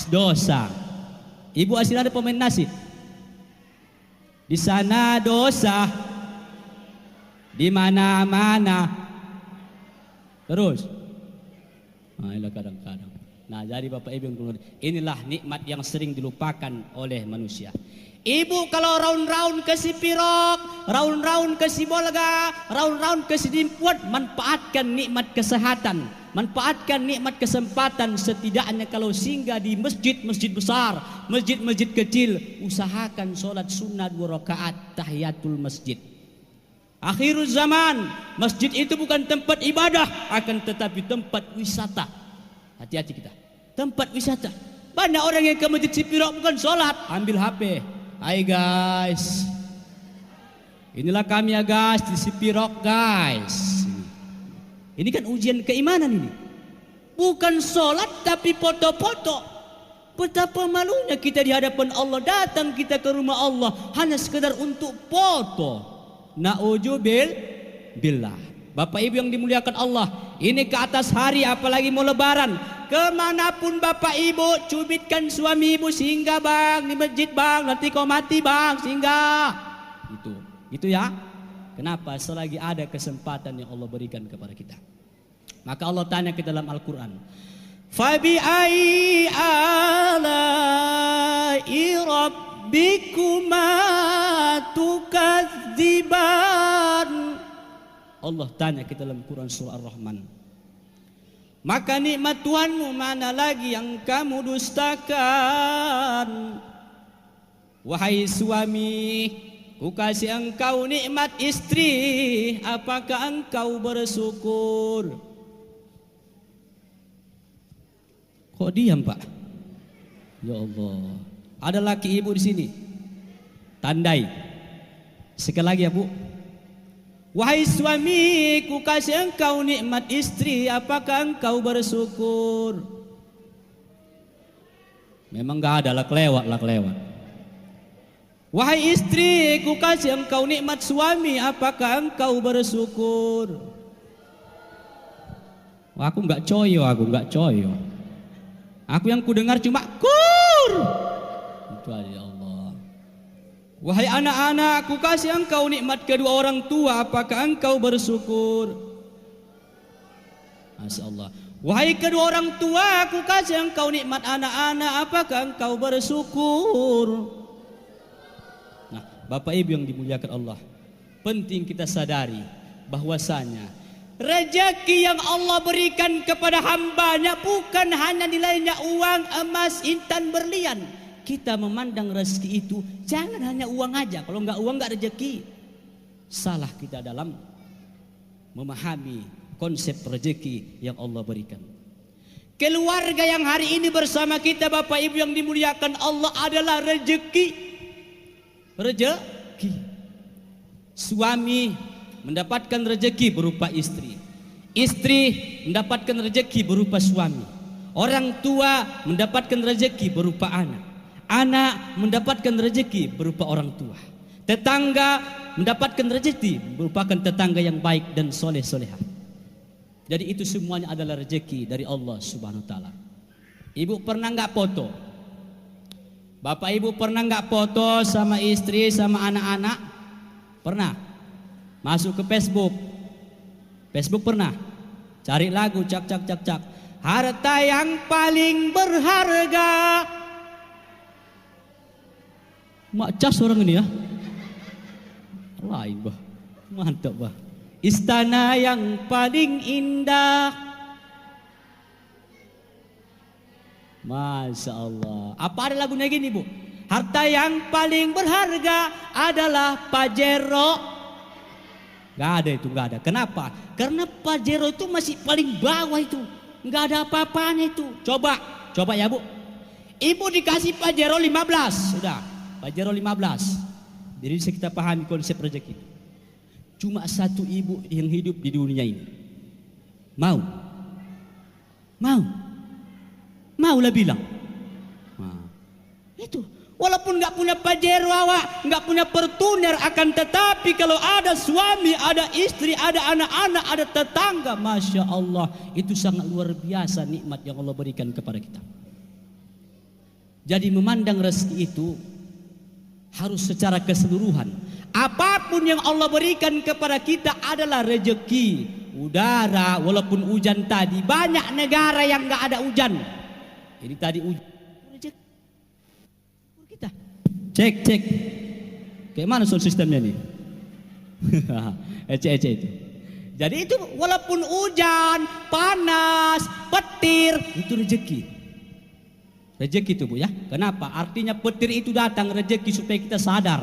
dosa. Ibu Asina ada pemain nasi. Di sana dosa, di mana-mana. Terus. Nah, inilah kadang-kadang. Nah, jadi Bapak Ibu, inilah nikmat yang sering dilupakan oleh manusia. Ibu kalau raun-raun ke Sipirok, raun-raun ke Sibolga, raun-raun ke Sidimpuat, manfaatkan nikmat kesehatan, manfaatkan nikmat kesempatan. Setidaknya kalau singgah di masjid-masjid besar, masjid-masjid kecil, usahakan sholat sunnah 2 rakaat tahiyatul masjid. Akhirul zaman, masjid itu bukan tempat ibadah, akan tetapi tempat wisata. Hati-hati kita, tempat wisata. Banyak orang yang ke masjid Sipirok bukan sholat, ambil HP. Hai guys, inilah kami ya guys di Sipirok guys. Ini kan ujian keimanan ini. Bukan sholat tapi foto-foto. Betapa malunya kita di hadapan Allah. Datang kita ke rumah Allah hanya sekedar untuk foto. Na'udzubillah. Bapak Ibu yang dimuliakan Allah, ini ke atas hari apalagi mau lebaran. Kemanapun Bapak Ibu, cubitkan suami Ibu, singgah bang di masjid bang, nanti kau mati bang, singgah. Itu ya. Kenapa? Selagi ada kesempatan yang Allah berikan kepada kita. Maka Allah tanya ke dalam Al-Quran, Fabi ai alai rabbikuma tukadziban. Allah tanya kita dalam Quran surah Ar-Rahman, maka nikmat Tuhanmu mana lagi yang kamu dustakan? Wahai suami, ku kasih engkau nikmat istri, apakah engkau bersyukur? Kok diam Pak? Ya Allah, ada laki ibu di sini, tandai sekali lagi ya Bu. Wahai suami, ku kasih engkau nikmat istri, apakah engkau bersyukur? Memang gak ada, lah kelewat. Wahai istri, ku kasih engkau nikmat suami, apakah engkau bersyukur? Aku gak coyo. Aku yang ku dengar cuma kur. Itu aja Allah. Wahai anak-anak, ku kasih engkau nikmat kedua orang tua, apakah engkau bersyukur? Masya Allah. Wahai kedua orang tua, ku kasih engkau nikmat anak-anak, apakah engkau bersyukur? Nah, Bapak Ibu yang dimuliakan Allah, penting kita sadari bahwasanya rezeki yang Allah berikan kepada hambanya bukan hanya nilainya uang, emas, intan, berlian. Kita memandang rezeki itu jangan hanya uang aja. Kalau nggak uang nggak rezeki. Salah kita dalam memahami konsep rezeki yang Allah berikan. Keluarga yang hari ini bersama kita Bapak Ibu yang dimuliakan Allah adalah rezeki. Rezeki. Suami mendapatkan rezeki berupa istri. Istri mendapatkan rezeki berupa suami. Orang tua mendapatkan rezeki berupa anak. Anak mendapatkan rezeki berupa orang tua. Tetangga mendapatkan rezeki merupakan tetangga yang baik dan soleh-solehah. Jadi itu semuanya adalah rezeki dari Allah Subhanahu wa taala. Ibu pernah nggak foto? Bapak Ibu pernah nggak foto sama istri sama anak-anak? Pernah? Masuk ke Facebook. Facebook pernah? Cari lagu cak. Harta yang paling berharga. Mak cas orang ini ya. Lain bah. Mantap bah. Istana yang paling indah. Masya Allah. Apa ada lagunya gini bu? Harta yang paling berharga adalah Pajero. Gak ada itu, gak ada. Kenapa? Karena Pajero itu masih paling bawah itu. Gak ada apa-apanya itu. Coba ya bu. Ibu dikasih Pajero 15. Sudah, Pajero 15. Jadi bisa kita pahami konsep rezeki. Cuma satu ibu yang hidup di dunia ini. Maulah bilang. Nah, itu. Walaupun nggak punya Pajero awak, nggak punya Fortuner, akan tetapi kalau ada suami, ada istri, ada anak-anak, ada tetangga, masya Allah, itu sangat luar biasa nikmat yang Allah berikan kepada kita. Jadi memandang rezeki itu harus secara keseluruhan. Apapun yang Allah berikan kepada kita adalah rezeki. Udara, walaupun hujan tadi, banyak negara yang nggak ada hujan. Ini tadi hujan, rezeki kita. Cek. Kayak mana soal sistemnya nih? Ece itu. Jadi itu walaupun hujan, panas, petir, itu rezeki. Rezeki itu bu ya. Kenapa? Artinya petir itu datang rezeki supaya kita sadar.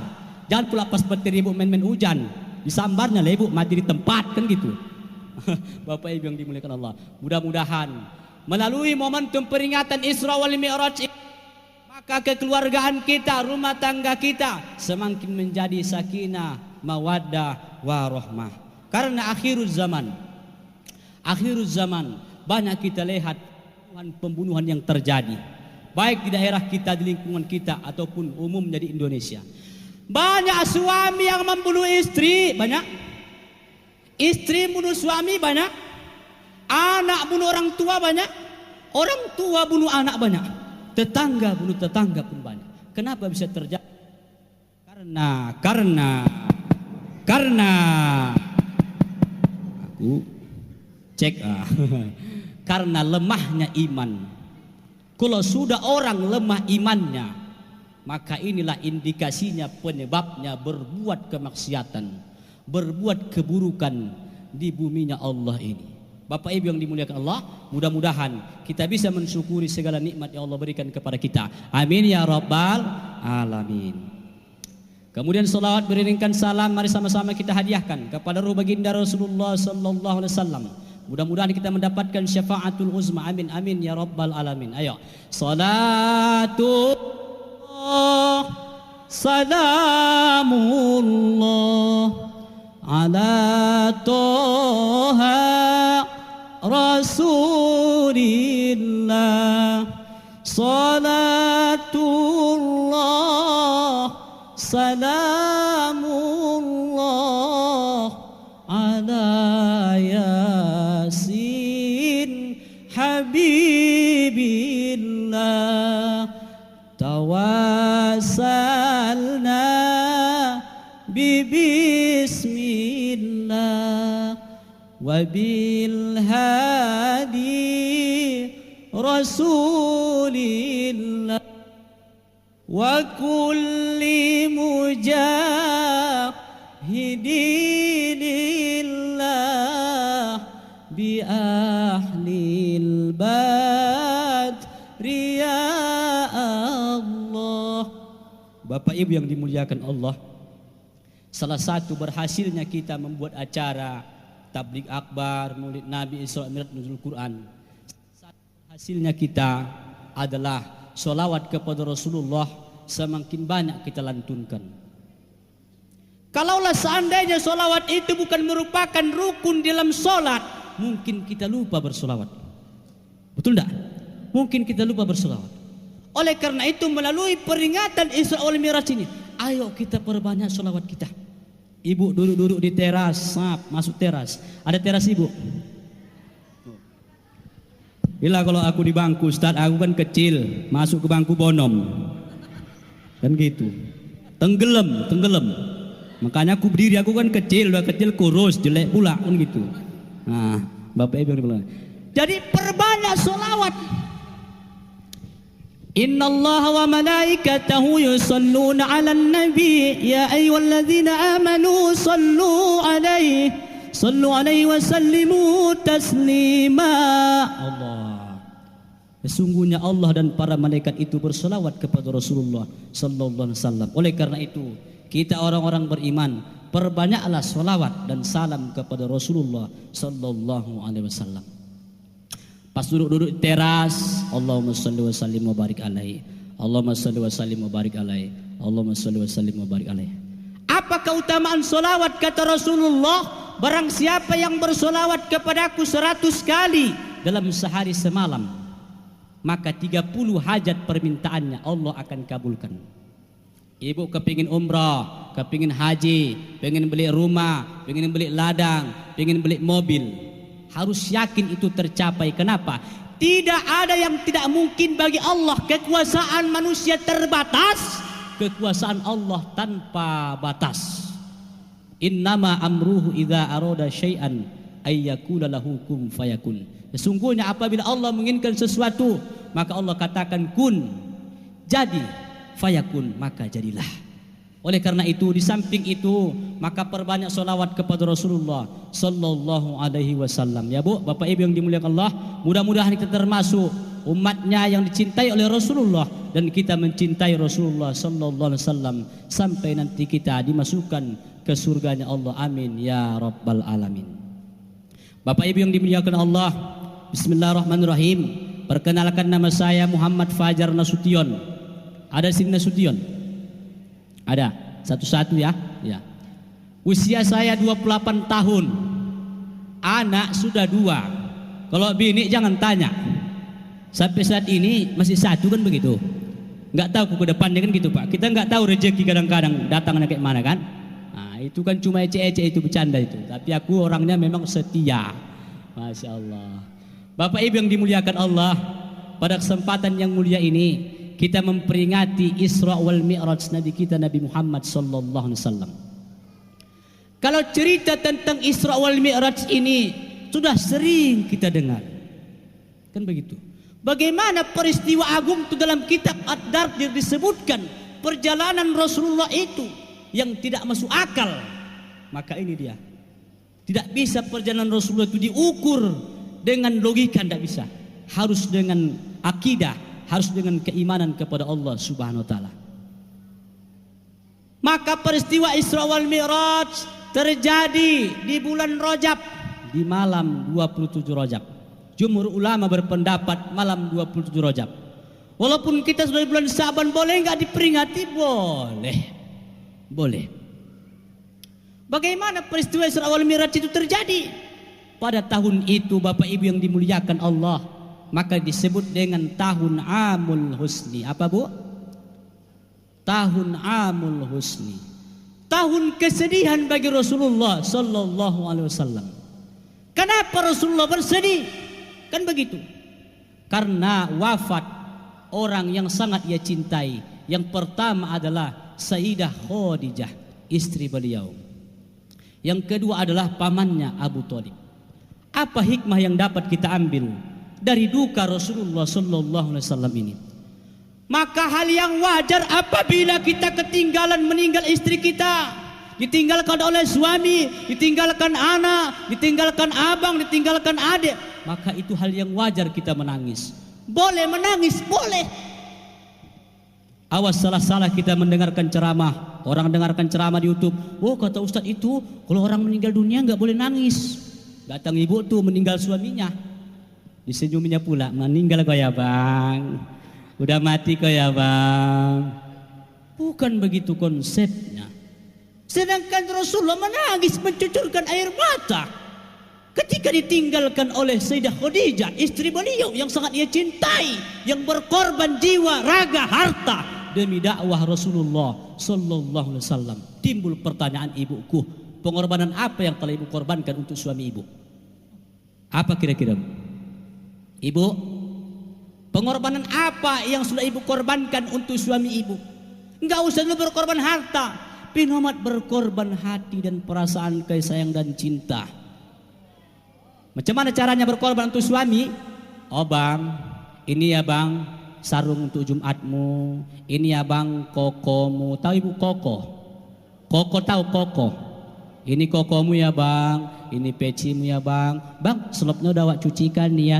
Jangan pula pas petir ibu main-main hujan, disambarnya lah ibu mati di tempat kan gitu. Bapak Ibu yang dimuliakan Allah, mudah-mudahan melalui momentum peringatan Isra wal Mi'raj, maka kekeluargaan kita, rumah tangga kita semakin menjadi sakinah, mawaddah, warahmah. Karena akhirul zaman banyak kita lihat pembunuhan yang terjadi, baik di daerah kita, di lingkungan kita, ataupun umumnya di Indonesia. Banyak suami yang membunuh istri, banyak. Istri bunuh suami, banyak. Anak bunuh orang tua, banyak. Orang tua bunuh anak, banyak. Tetangga bunuh tetangga pun banyak. Kenapa bisa terjadi? Karena aku cek karena lemahnya iman. Kalau sudah orang lemah imannya, maka inilah indikasinya, penyebabnya berbuat kemaksiatan, berbuat keburukan di buminya Allah ini. Bapak Ibu yang dimuliakan Allah, mudah-mudahan kita bisa mensyukuri segala nikmat yang Allah berikan kepada kita. Amin ya rabbal alamin. Kemudian salawat beriringkan salam, mari sama-sama kita hadiahkan kepada ruh baginda Rasulullah sallallahu alaihi wasallam. Mudah-mudahan kita mendapatkan syafaatul uzma. Amin amin ya rabbal alamin. Ayo. Salamullah ala Toha Rasulillah. Salatullah salamullah ala Yasin Habibillah. Tawassalna bismillah wa bil hadi rasulillah wa kulli mujahidin badri ya Allah. Bapak Ibu yang dimuliakan Allah, salah satu berhasilnya kita membuat acara tabligh akbar, maulid Nabi, Isra Mi'raj, nuzul Quran, hasilnya kita adalah sholawat kepada Rasulullah semakin banyak kita lantunkan. Kalaulah seandainya sholawat itu bukan merupakan rukun dalam sholat, mungkin kita lupa bersolawat. Betul tidak? Mungkin kita lupa bersolawat. Oleh karena itu melalui peringatan Isra wal Mi'raj ini, ayo kita perbanyak solawat kita. Ibu duduk-duduk di teras, masuk teras. Ada teras ibu? Bila kalau aku di bangku, Ustaz, aku kan kecil, masuk ke bangku bonom. Kan gitu. Tenggelam. Makanya aku berdiri, aku kan kecil, udah kecil kurus, jelek pula kan gitu. Nah, Bapak Ibu yang bilang. Jadi perbanyak solawat. Inna Allah wa malaikatahu yusalluna ala nabi ya ayyuhalladzina amanu sallu alaihi wa sallimu taslima. Allah. Sesungguhnya Allah dan para malaikat itu bersolawat kepada Rasulullah sallallahu alaihi wasallam. Oleh karena itu, kita orang-orang beriman perbanyaklah solawat dan salam kepada Rasulullah sallallahu alaihi wasallam. Pas duduk-duduk di teras, Allahumma shalli wa sallim wa barik alaihi. Allahumma shalli wa sallim wa barik alaihi. Allahumma shalli wa sallim wa barik alaihi. Apa keutamaan solawat kata Rasulullah? Barang siapa yang bersolawat kepadaku 100 kali dalam sehari semalam, maka 30 hajat permintaannya Allah akan kabulkan. Ibu kepingin umrah, kepingin haji, pengen beli rumah, pengen beli ladang, pengen beli mobil, harus yakin itu tercapai. Kenapa? Tidak ada yang tidak mungkin bagi Allah. Kekuasaan manusia terbatas, kekuasaan Allah tanpa batas. Innama amruhu idza arada syai'an ayyakula lahu kun fayakun. Sesungguhnya apabila Allah menginginkan sesuatu, maka Allah katakan kun, jadi, fayakun, maka jadilah. Oleh karena itu, di samping itu, maka perbanyak solawat kepada Rasulullah sallallahu alaihi wasallam. Ya Bu, Bapak Ibu yang dimuliakan Allah, mudah-mudahan kita termasuk umatnya yang dicintai oleh Rasulullah dan kita mencintai Rasulullah sallallahu alaihi wasallam sampai nanti kita dimasukkan ke surganya Allah. Amin ya rabbal alamin. Bapak Ibu yang dimuliakan Allah, bismillahirrahmanirrahim. Perkenalkan, nama saya Muhammad Fajar Nasution. Ada sini Nasution? Ada? Satu-satu ya? Ya. Usia saya 28 tahun. Anak sudah 2. Kalau bini jangan tanya. Sampai saat ini masih 1 kan begitu. Nggak tahu ke depannya kan gitu Pak. Kita nggak tahu rezeki kadang-kadang datangnya kayak mana kan. Nah, itu kan cuma ece-ece, itu bercanda itu. Tapi aku orangnya memang setia. Masya Allah. Bapak Ibu yang dimuliakan Allah, pada kesempatan yang mulia ini kita memperingati Isra wal Mi'raj Nabi kita Nabi Muhammad sallallahu alaihi wasallam. Kalau cerita tentang Isra wal Mi'raj ini sudah sering kita dengar. Kan begitu. Bagaimana peristiwa agung itu dalam kitab Ad-Dardir disebutkan perjalanan Rasulullah itu yang tidak masuk akal. Maka ini dia. Tidak bisa perjalanan Rasulullah itu diukur dengan logika, tidak bisa. Harus dengan akidah, harus dengan keimanan kepada Allah Subhanahu wa taala. Maka peristiwa Isra wal Mi'raj terjadi di bulan Rajab, di malam 27 Rajab. Jumhur ulama berpendapat malam 27 Rajab. Walaupun kita sudah di bulan Sa'ban, boleh enggak diperingati? Boleh. Boleh. Bagaimana peristiwa Isra wal Mi'raj itu terjadi? Pada tahun itu Bapak Ibu yang dimuliakan Allah, maka disebut dengan tahun Amul Husni. Apa Bu? Tahun Amul Husni. Tahun kesedihan bagi Rasulullah sallallahu alaihi wasallam. Kenapa Rasulullah bersedih? Kan begitu. Karena wafat orang yang sangat ia cintai. Yang pertama adalah Sayyidah Khadijah, istri beliau. Yang kedua adalah pamannya Abu Thalib. Apa hikmah yang dapat kita ambil dari duka Rasulullah sallallahu alaihi wasallam ini? Maka hal yang wajar apabila kita ketinggalan meninggal istri kita, ditinggalkan oleh suami, ditinggalkan anak, ditinggalkan abang, ditinggalkan adik, maka itu hal yang wajar kita menangis. Boleh menangis, boleh. Awas salah-salah kita mendengarkan ceramah. Orang dengarkan ceramah di YouTube, oh kata Ustadz itu kalau orang meninggal dunia nggak boleh nangis. Datang ibu tuh meninggal suaminya, disenyuminya pula, meninggal kok ya bang, udah mati kok ya bang. Bukan begitu konsepnya. Sedangkan Rasulullah menangis mencucurkan air mata ketika ditinggalkan oleh Sayyidah Khadijah, istri beliau yang sangat ia cintai, yang berkorban jiwa, raga, harta demi dakwah Rasulullah sallallahu alaihi wasallam. Timbul pertanyaan ibuku, pengorbanan apa yang telah ibu korbankan untuk suami ibu? Apa kira-kira? Ibu, pengorbanan apa yang sudah ibu korbankan untuk suami ibu? Enggak usah dulu berkorban harta, Pinomat berkorban hati dan perasaan kasih sayang dan cinta. Macam mana caranya berkorban untuk suami? Oh bang, ini ya bang sarung untuk Jumatmu, ini ya bang kokomu. Tahu ibu koko? Koko tahu koko? Ini kokomu ya bang, ini pecimu ya bang. Bang, selopnya udah awak cucikan nih ya.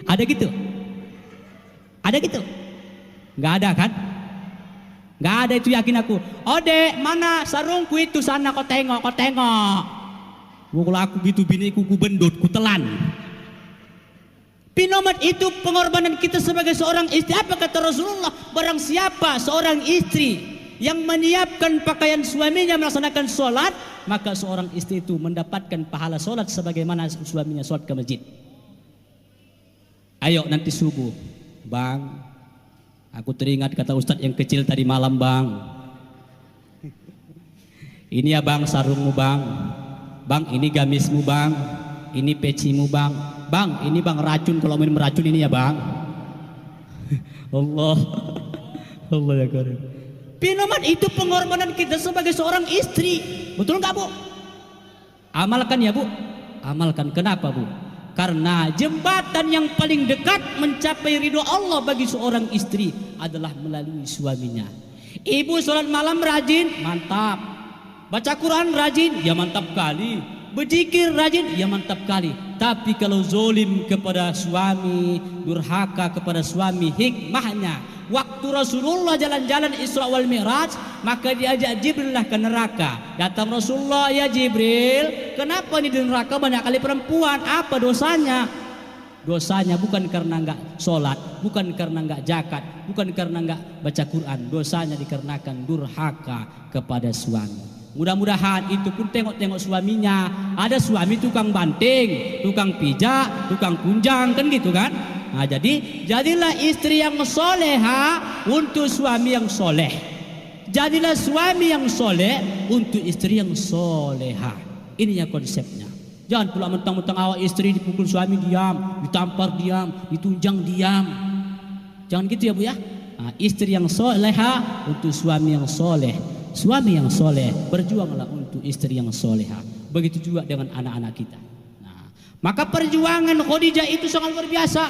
Ada gitu? Ada gitu? Nggak ada kan? Nggak ada, itu yakin aku. Oh dek, mana sarungku itu sana, kau tengok, kau tengok. Kalau aku gitu biniku ku bendut, ku telan. Pinomat itu pengorbanan kita sebagai seorang istri. Apa kata Rasulullah? Barang siapa seorang istri yang menyiapkan pakaian suaminya melaksanakan sholat, maka seorang istri itu mendapatkan pahala sholat sebagaimana suaminya sholat ke masjid. Ayo nanti subuh, bang, aku teringat kata Ustadz yang kecil tadi malam bang. Ini ya bang sarungmu bang. Bang ini gamismu bang. Ini pecimu bang. Bang ini bang racun, kalau minum racun ini ya bang. Allah ya karim. Pinomat itu pengorbanan kita sebagai seorang istri. Betul nggak bu? Amalkan ya bu. Amalkan. Kenapa bu? Karena jembatan yang paling dekat mencapai ridho Allah bagi seorang istri adalah melalui suaminya. Ibu sholat malam rajin, mantap. Baca Quran rajin, ya mantap kali. Berzikir rajin, ya mantap kali. Tapi kalau zolim kepada suami, durhaka kepada suami, hikmahnya waktu Rasulullah jalan-jalan Isra wal Mi'raj, maka diajak Jibril lah ke neraka. Datang Rasulullah, ya Jibril, kenapa ini di neraka banyak kali perempuan? Apa dosanya? Dosanya bukan karena enggak sholat, bukan karena enggak zakat, bukan karena enggak baca Quran. Dosanya dikarenakan durhaka kepada suami. Mudah-mudahan itu pun tengok-tengok suaminya. Ada suami tukang banting, tukang pijak, tukang kunjang, kan gitu kan? Nah, jadilah istri yang soleha untuk suami yang soleh. Jadilah suami yang soleh untuk istri yang soleha. Ininya konsepnya. Jangan pula mentang-mentang awak istri dipukul suami diam, ditampar diam, ditunjang diam. Jangan gitu ya bu ya. Nah, istri yang soleha untuk suami yang soleh. Suami yang soleh, berjuanglah untuk istri yang soleha. Begitu juga dengan anak-anak kita. Nah, maka perjuangan Khadijah itu sangat luar biasa.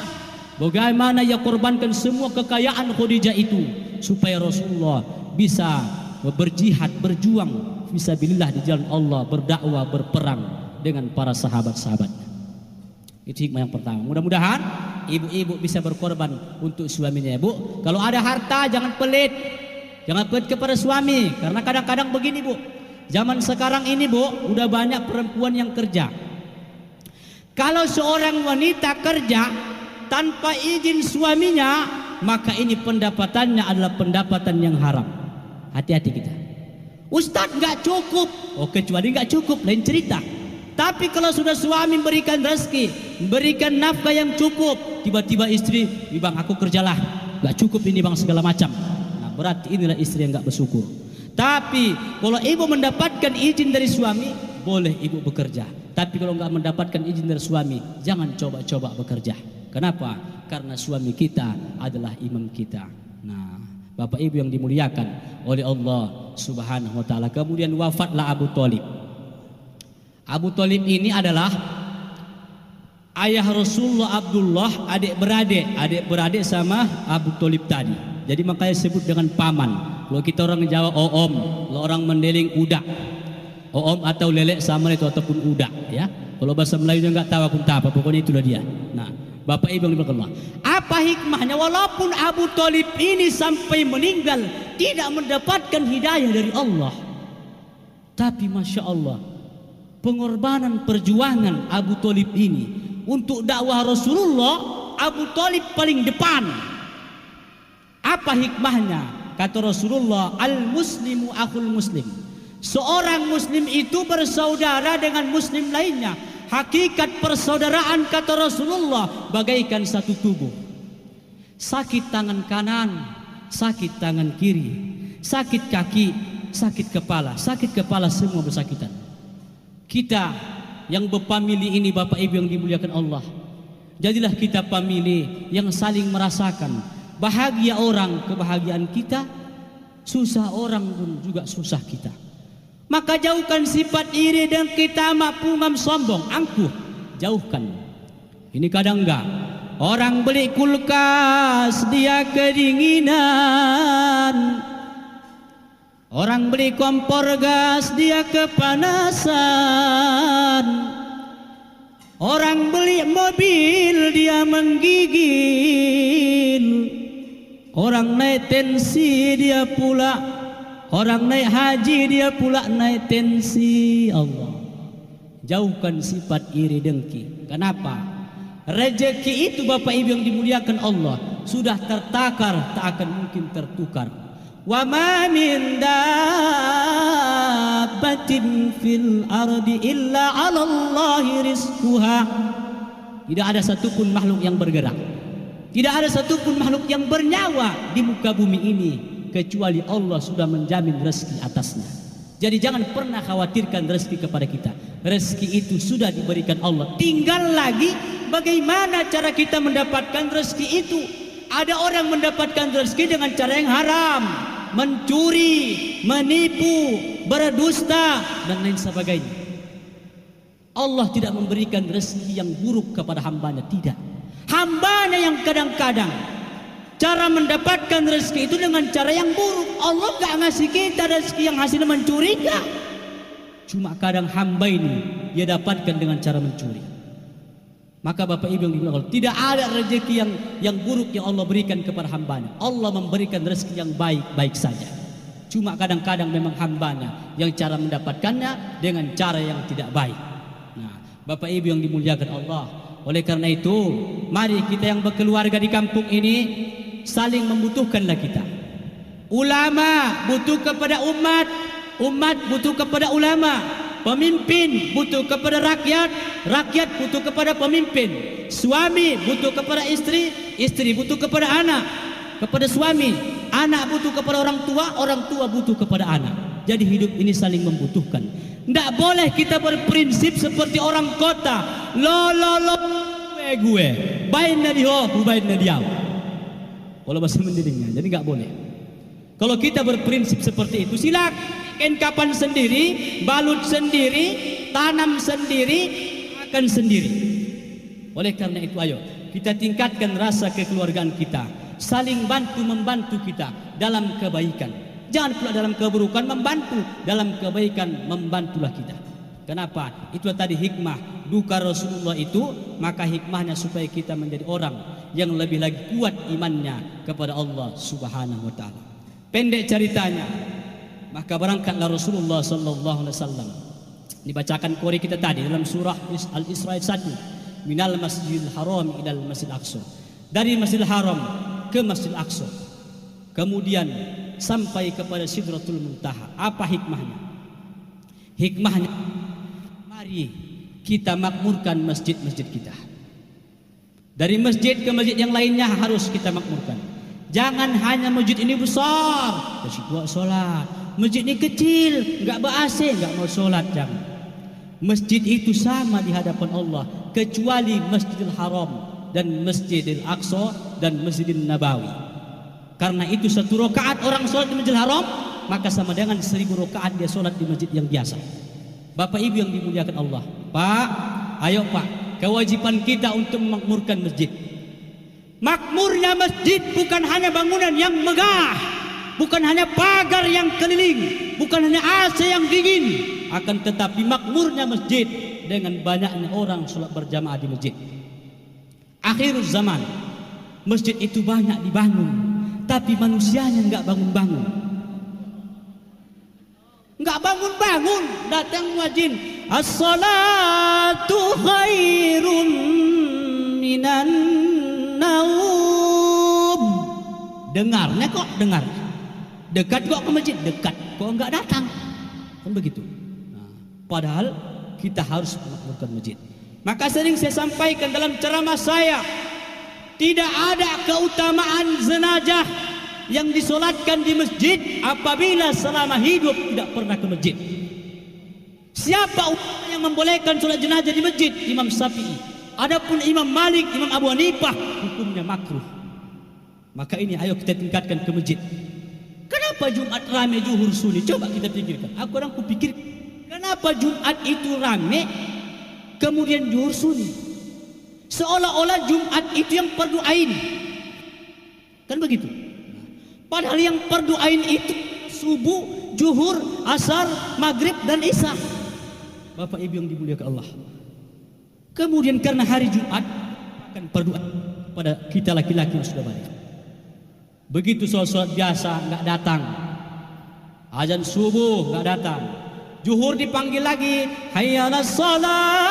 Bagaimana ia korbankan semua kekayaan Khadijah itu supaya Rasulullah bisa berjihad, berjuang fisabilillah di jalan Allah, berdakwah, berperang dengan para sahabat-sahabat. Itu hikmah yang pertama. Mudah-mudahan ibu-ibu bisa berkorban untuk suaminya, Bu. Kalau ada harta jangan pelit. Jangan pelit kepada suami, karena kadang-kadang begini bu, zaman sekarang ini bu, udah banyak perempuan yang kerja. Kalau seorang wanita kerja tanpa izin suaminya, maka ini pendapatannya adalah pendapatan yang haram. Hati-hati kita. Ustadz nggak cukup, oh kecuali nggak cukup, lain cerita. Tapi kalau sudah suami berikan rezeki, berikan nafkah yang cukup, tiba-tiba istri, bang aku kerjalah, nggak cukup ini bang segala macam. Berarti inilah istri yang enggak bersyukur. Tapi kalau ibu mendapatkan izin dari suami, boleh ibu bekerja. Tapi kalau enggak mendapatkan izin dari suami, jangan coba-coba bekerja. Kenapa? Karena suami kita adalah imam kita. Nah, Bapak Ibu yang dimuliakan oleh Allah Subhanahu wa taala. Kemudian wafatlah Abu Thalib. Abu Thalib ini adalah ayah Rasulullah Abdullah, adik beradik sama Abu Thalib tadi. Jadi makanya disebut dengan paman. Kalau kita orang Jawa oom, kalau orang Mandeling udak. Oom atau lelek sama itu ataupun udak ya. Kalau bahasa Melayu enggak tahu aku entah apa, pokoknya itulah dia. Nah, Bapak Ibu yang dimuliakan Allah. Apa hikmahnya walaupun Abu Thalib ini sampai meninggal tidak mendapatkan hidayah dari Allah. Tapi Masya Allah, pengorbanan perjuangan Abu Thalib ini untuk dakwah Rasulullah, Abu Thalib paling depan. Apa hikmahnya? Kata Rasulullah, al-muslimu akhul muslim. Seorang muslim itu bersaudara dengan muslim lainnya. Hakikat persaudaraan kata Rasulullah bagaikan satu tubuh. Sakit tangan kanan, sakit tangan kiri, sakit kaki, sakit kepala semua bersakitan. Kita yang berpamili ini Bapak Ibu yang dimuliakan Allah, jadilah kita pamili yang saling merasakan bahagia orang kebahagiaan kita, susah orang pun juga susah kita. Maka jauhkan sifat iri dan kita makmum sombong, angkuh, jauhkan. Ini kadang enggak. Orang beli kulkas dia kedinginan. Orang beli kompor gas dia kepanasan. Orang beli mobil dia menggigil. Orang naik tensi dia pula. Orang naik haji dia pula naik tensi. Allah, jauhkan sifat iri dengki. Kenapa? Rezeki itu Bapak Ibu yang dimuliakan Allah sudah tertakar, tak akan mungkin tertukar. Wa ma min dabbatin fil ardi illa 'ala Allahi rizquha. Tidak ada satupun makhluk yang bergerak, tidak ada satupun makhluk yang bernyawa di muka bumi ini kecuali Allah sudah menjamin rezeki atasnya. Jadi jangan pernah khawatirkan rezeki kepada kita. Rezeki itu sudah diberikan Allah. Tinggal lagi bagaimana cara kita mendapatkan rezeki itu. Ada orang mendapatkan rezeki dengan cara yang haram, mencuri, menipu, berdusta dan lain sebagainya. Allah tidak memberikan rezeki yang buruk kepada hambanya, tidak. Hambanya yang kadang-kadang cara mendapatkan rezeki itu dengan cara yang buruk. Allah gak ngasih kita rezeki yang hasilnya mencuri, gak. Cuma kadang hamba ini dia dapatkan dengan cara mencuri. Maka Bapak Ibu yang dimuliakan, tidak ada rezeki yang buruk yang Allah berikan kepada hambanya. Allah memberikan rezeki yang baik-baik saja. Cuma kadang-kadang memang hambanya yang cara mendapatkannya dengan cara yang tidak baik. Nah, Bapak Ibu yang dimuliakan Allah, oleh karena itu mari kita yang berkeluarga di kampung ini saling membutuhkanlah kita. Ulama butuh kepada umat, umat butuh kepada ulama, pemimpin butuh kepada rakyat, rakyat butuh kepada pemimpin, suami butuh kepada istri, istri butuh kepada anak, kepada suami, anak butuh kepada orang tua butuh kepada anak. Jadi hidup ini saling membutuhkan. Tidak boleh kita berprinsip seperti orang kota, lo gue, bain di ho, bain di au. Kalau bahasa Mandelingnya, jadi nggak boleh. Kalau kita berprinsip seperti itu, silakan kapan sendiri, balut sendiri, tanam sendiri, makan sendiri. Oleh karena itu, ayo kita tingkatkan rasa kekeluargaan kita, saling bantu membantu kita dalam kebaikan. Jangan pula dalam keburukan membantu, dalam kebaikan membantulah kita. Kenapa? Itu tadi hikmah duka Rasulullah itu, maka hikmahnya supaya kita menjadi orang yang lebih lagi kuat imannya kepada Allah Subhanahu wa taala. Pendek ceritanya, maka berangkatlah Rasulullah sallallahu alaihi wasallam. Dibacakan qori kita tadi dalam surah Al-Isra 1, minal Masjidil Haram ilal Masjidil Aqsa. Dari Masjidil Haram ke Masjidil Aqsa. Kemudian sampai kepada Sidratul Muntaha. Apa hikmahnya? Hikmahnya, mari kita makmurkan masjid-masjid kita. Dari masjid ke masjid yang lainnya harus kita makmurkan. Jangan hanya masjid ini besar, masjid buat solat. Masjid ini kecil, enggak ber-AC, enggak mau solat, jangan. Masjid itu sama di hadapan Allah, kecuali Masjidil Haram dan Masjidil Aqsa dan Masjidil Nabawi. Karena itu satu rakaat orang solat di Masjidil Haram, maka sama dengan 1000 rakaat dia solat di masjid yang biasa. Bapak Ibu yang dimuliakan Allah, Pak, ayo Pak, kewajiban kita untuk memakmurkan masjid. Makmurnya masjid bukan hanya bangunan yang megah, bukan hanya pagar yang keliling, bukan hanya AC yang dingin, akan tetapi makmurnya masjid dengan banyaknya orang sholat berjamaah di masjid. Akhir zaman, masjid itu banyak dibangun, tapi manusianya nggak bangun-bangun. Nggak bangun-bangun, datang muadzin, as-salatu khairun minan naum. Dengarnya kok dengar. Dekat kok ke masjid, dekat kok nggak datang. Kan begitu. Nah, padahal kita harus memakmurkan masjid. Maka sering saya sampaikan dalam ceramah saya, tidak ada keutamaan jenazah yang disolatkan di masjid apabila selama hidup tidak pernah ke masjid. Siapa ulama yang membolehkan solat jenazah di masjid? Imam Syafi'i. Adapun Imam Malik, Imam Abu Hanifah, hukumnya makruh. Maka ini ayo kita tingkatkan ke masjid. Kenapa Jumat rame zuhur sunni? Coba kita pikirkan. Aku orang kupikir, kenapa Jumat itu rame, kemudian zuhur sunni? Seolah-olah Jumat itu yang fardu ain. Kan begitu? Padahal yang fardu ain itu subuh, zuhur, asar, maghrib dan isya. Bapak Ibu yang dimuliakan Allah. Kemudian karena hari Jumat akan fardu ain pada kita laki-laki yang sudah balik. Begitu sholat biasa nggak datang, azan subuh nggak datang, zuhur dipanggil lagi, hayya 'alas shalah,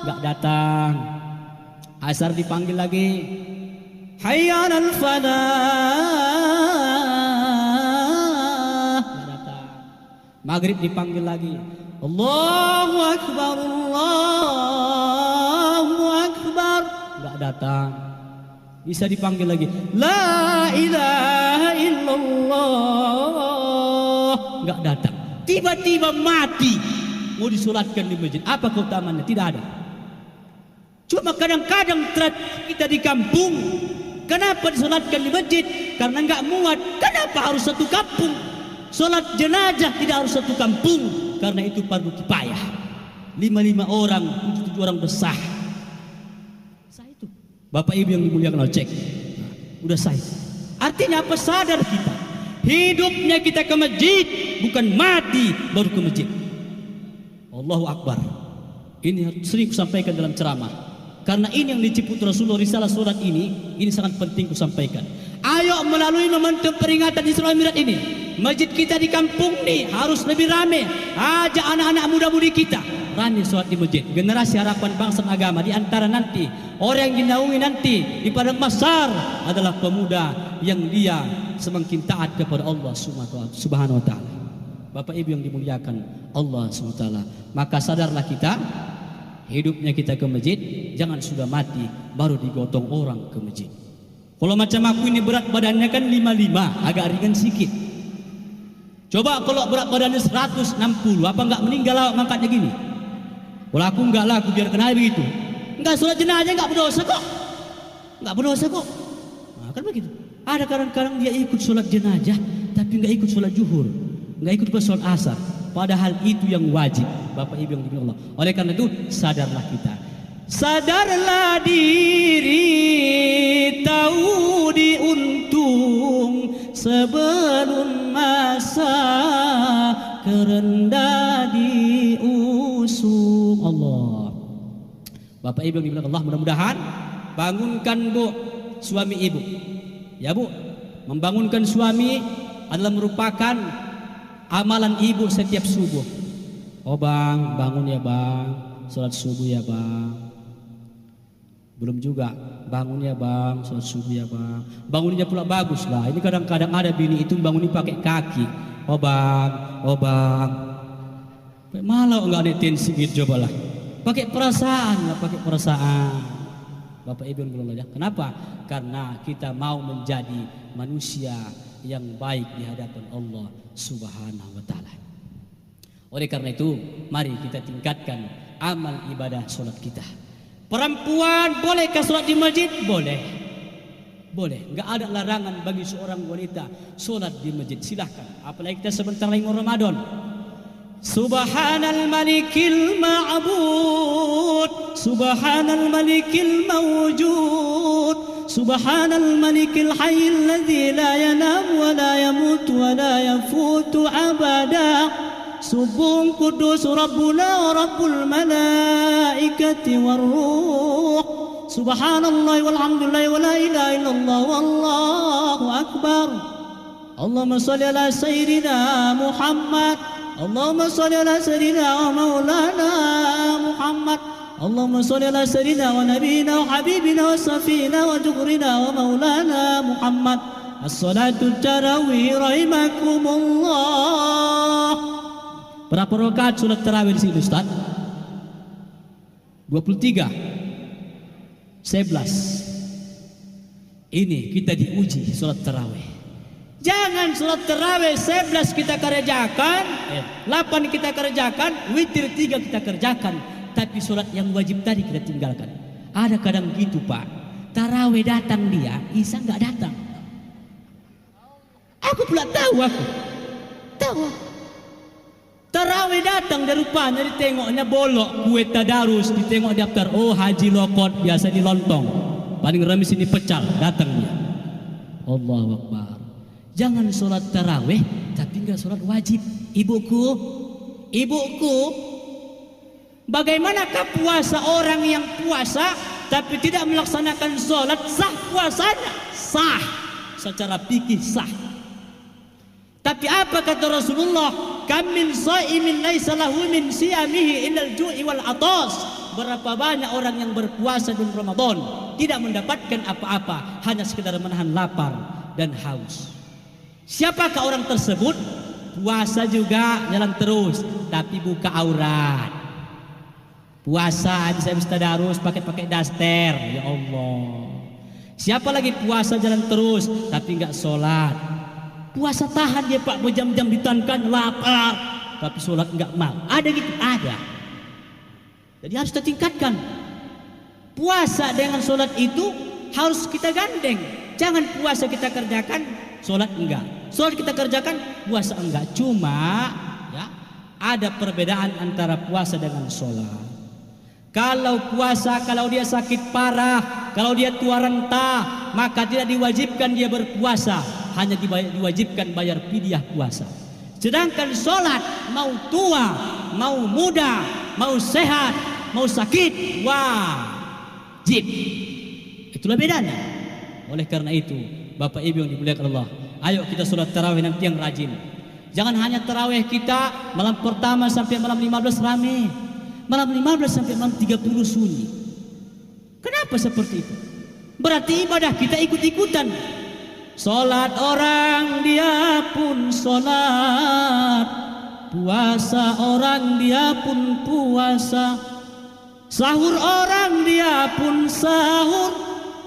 nggak datang. Asar dipanggil lagi, hayya 'alal falah, nggak datang. Maghrib dipanggil lagi, Allahu Akbar, Allahu Akbar, nggak datang. Bisa dipanggil lagi, La ilaha illallah, nggak datang. Tiba-tiba mati, mau disolatkan di masjid. Apa keutamaannya? Tidak ada. Cuma kadang-kadang kita di kampung, kenapa disolatkan di masjid? Karena nggak muat. Kenapa harus satu kampung? Solat jenazah tidak harus satu kampung, karena itu fardu kifayah. 5 orang, 7 orang besar. Sah itu. Bapak Ibu yang dimuliakan Allah, cek. Nah, udah sah. Artinya apa? Sadar kita. Hidupnya kita ke masjid, bukan mati baru ke masjid. Allahu Akbar. Ini sering kusampaikan dalam ceramah. Karena ini yang diciput Rasulullah, risalah surat ini sangat penting kusampaikan. Ayo melalui momentum peringatan Isra Mi'raj ini, masjid kita di kampung nih harus lebih ramai. Ajak anak-anak muda-mudi kita ramai sholat di masjid. Generasi harapan bangsa dan agama di antara nanti orang yang dinaungi nanti di padang mahsyar adalah pemuda yang dia semakin taat kepada Allah Subhanahu wa taala. Bapak Ibu yang dimuliakan Allah Subhanahu wa taala, maka sadarlah kita, hidupnya kita ke masjid, jangan sudah mati baru digotong orang ke masjid. Kalau macam aku ini berat badannya kan 55, agak ringan sedikit. Coba kalau berat badannya 160, apa enggak meninggal awak ngangkatnya gini? Kalau aku enggak lah, aku biarkan aja begitu. Enggak, sholat jenazah enggak berdosa kok. Enggak berdosa kok. Nah, kan begitu. Ada kadang-kadang dia ikut sholat jenazah, tapi enggak ikut sholat zuhur, enggak ikut sholat asar. Padahal itu yang wajib. Bapak Ibu yang dimuliakan Allah. Oleh karena itu sadarlah kita. Sadarlah diri, tahu diuntung sebelum masa kerendah diusung. Allah. Bapak Ibu yang dimuliakan Allah, mudah-mudahan bangunkan Bu suami ibu. Ya Bu, membangunkan suami adalah merupakan amalan ibu setiap subuh. Oh bang, bangun ya bang, sholat subuh ya bang. Belum juga, bangun ya bang, sholat subuh ya bang. Bangunnya pula bagus lah. Ini kadang-kadang ada bini itu bangun pakai kaki. Oh bang, malah enggak ada tensi gitu, cobalah. Pakai perasaan, nggak pakai perasaan. Bapak Ibu yang ya. Kenapa? Karena kita mau menjadi manusia yang baik di hadapan Allah Subhanahu wa taala. Oleh karena itu, mari kita tingkatkan amal ibadah sholat kita. Perempuan bolehkah sholat di masjid? Boleh. Boleh, enggak ada larangan bagi seorang wanita sholat di masjid. Silahkan. Apalagi kita sebentar lagi Ramadan. Subhanal malikil ma'bud, subhanal malikil mawjud, Subhanal malikil hayyil ladzi la yanam wa la yamut wa la yafutu abada. Subuh kudus Rabbuna Rabbul malaikati warruh. Subhanallah walhamdulillah wa la ilaha illallah wallahu akbar. Allahumma salli ala sayyidina Muhammad. Allahumma salli ala sayyidina wa maulana Muhammad. Allahumma salli ala sayyidina wa nabiyina wa habibina wa safina wa jughrina wa maulana Muhammad. As-salatu tarawih rahimakumullah. Berapa rakaat salat tarawih di sini Ustaz? 23. 11. Ini kita diuji salat tarawih. Jangan salat tarawih 11 kita kerjakan, 8 kita kerjakan, witir 3 kita kerjakan, tapi salat yang wajib tadi kita tinggalkan. Ada kadang gitu Pak, tarawih datang dia, Isya nggak datang. Aku pula tahu. Tarawih datang dari rupanya ditengoknya bolok, kue tadarus, ditengok daftar, oh haji lokot biasa di lontong, paling remis ini pecal, datang dia. Allahu Akbar. Jangan sholat tarawih tapi enggak sholat wajib. Ibuku, bagaimanakah puasa orang yang puasa tapi tidak melaksanakan sholat? Sah puasanya? Sah, secara fikih sah. Tapi apa kata Rasulullah? Kam min shaimin laisa lahu min siyamihi illal ju'i wal atas. Berapa banyak orang yang berpuasa di Ramadan tidak mendapatkan apa-apa, hanya sekedar menahan lapar dan haus. Siapakah orang tersebut? Puasa juga jalan terus tapi buka aurat. Puasa bisa tadarus pakai daster, ya Allah. Siapa lagi puasa jalan terus tapi enggak sholat? Puasa tahan dia Pak, berjam-jam ditahankan lapar, tapi sholat enggak mau. Ada gitu? Ada. Jadi harus kita tingkatkan. Puasa dengan sholat itu harus kita gandeng. Jangan puasa kita kerjakan, sholat enggak. Sholat kita kerjakan, puasa enggak. Cuma ya, ada perbedaan antara puasa dengan sholat. Kalau puasa, kalau dia sakit parah, kalau dia tua renta, maka tidak diwajibkan dia berpuasa, hanya diwajibkan bayar fidyah puasa. Sedangkan sholat, mau tua, mau muda, mau sehat, mau sakit, wajib. Itulah bedanya. Oleh karena itu, Bapak Ibu yang dimuliakan Allah, ayo kita sholat tarawih nanti yang rajin. Jangan hanya tarawih kita malam pertama sampai malam 15 rame, malam 15 sampai malam 30 sunyi. Kenapa seperti itu? Berarti ibadah kita ikut-ikutan. Salat orang dia pun salat, puasa orang dia pun puasa, sahur orang dia pun sahur,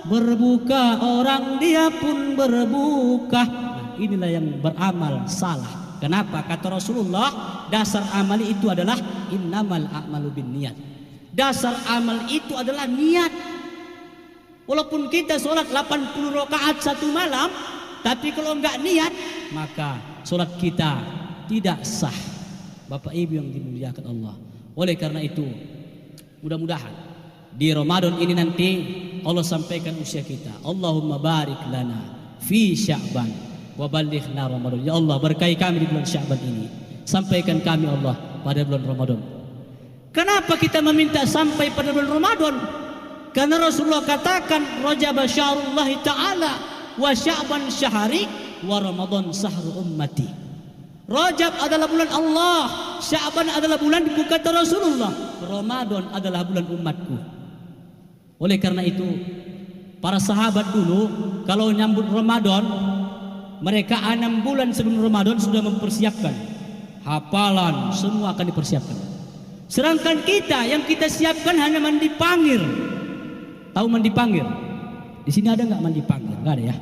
berbuka orang dia pun berbuka. Nah, inilah yang beramal salah. Kenapa? Kata Rasulullah, dasar amal itu adalah innamal a'malu binniyat. Dasar amal itu adalah niat. Walaupun kita sholat 80 rakaat satu malam, tapi kalau enggak niat, maka sholat kita tidak sah. Bapak Ibu yang dimuliakan Allah. Oleh karena itu, mudah-mudahan di Ramadan ini nanti Allah sampaikan usia kita. Allahumma barik lana fi Sya'ban wa ballighna Ramadan. Ya Allah, berkahi kami di bulan Sya'ban ini. Sampaikan kami Allah pada bulan Ramadan. Kenapa kita meminta sampai pada bulan Ramadan? Karena Rasulullah katakan Rajab syahrullah ta'ala wa Sya'ban syahri wa Ramadan sahru ummati. Rajab adalah bulan Allah, Sya'ban adalah bulanku kata Rasulullah, Ramadan adalah bulan umatku. Oleh karena itu, para sahabat dulu kalau nyambut Ramadan, mereka 6 bulan sebelum Ramadan sudah mempersiapkan. Hafalan semua akan dipersiapkan. Sedangkan kita yang kita siapkan hanya mandi pangir. Tahu mandi pangir? Di sini ada nggak mandi pangir? Nggak ada ya?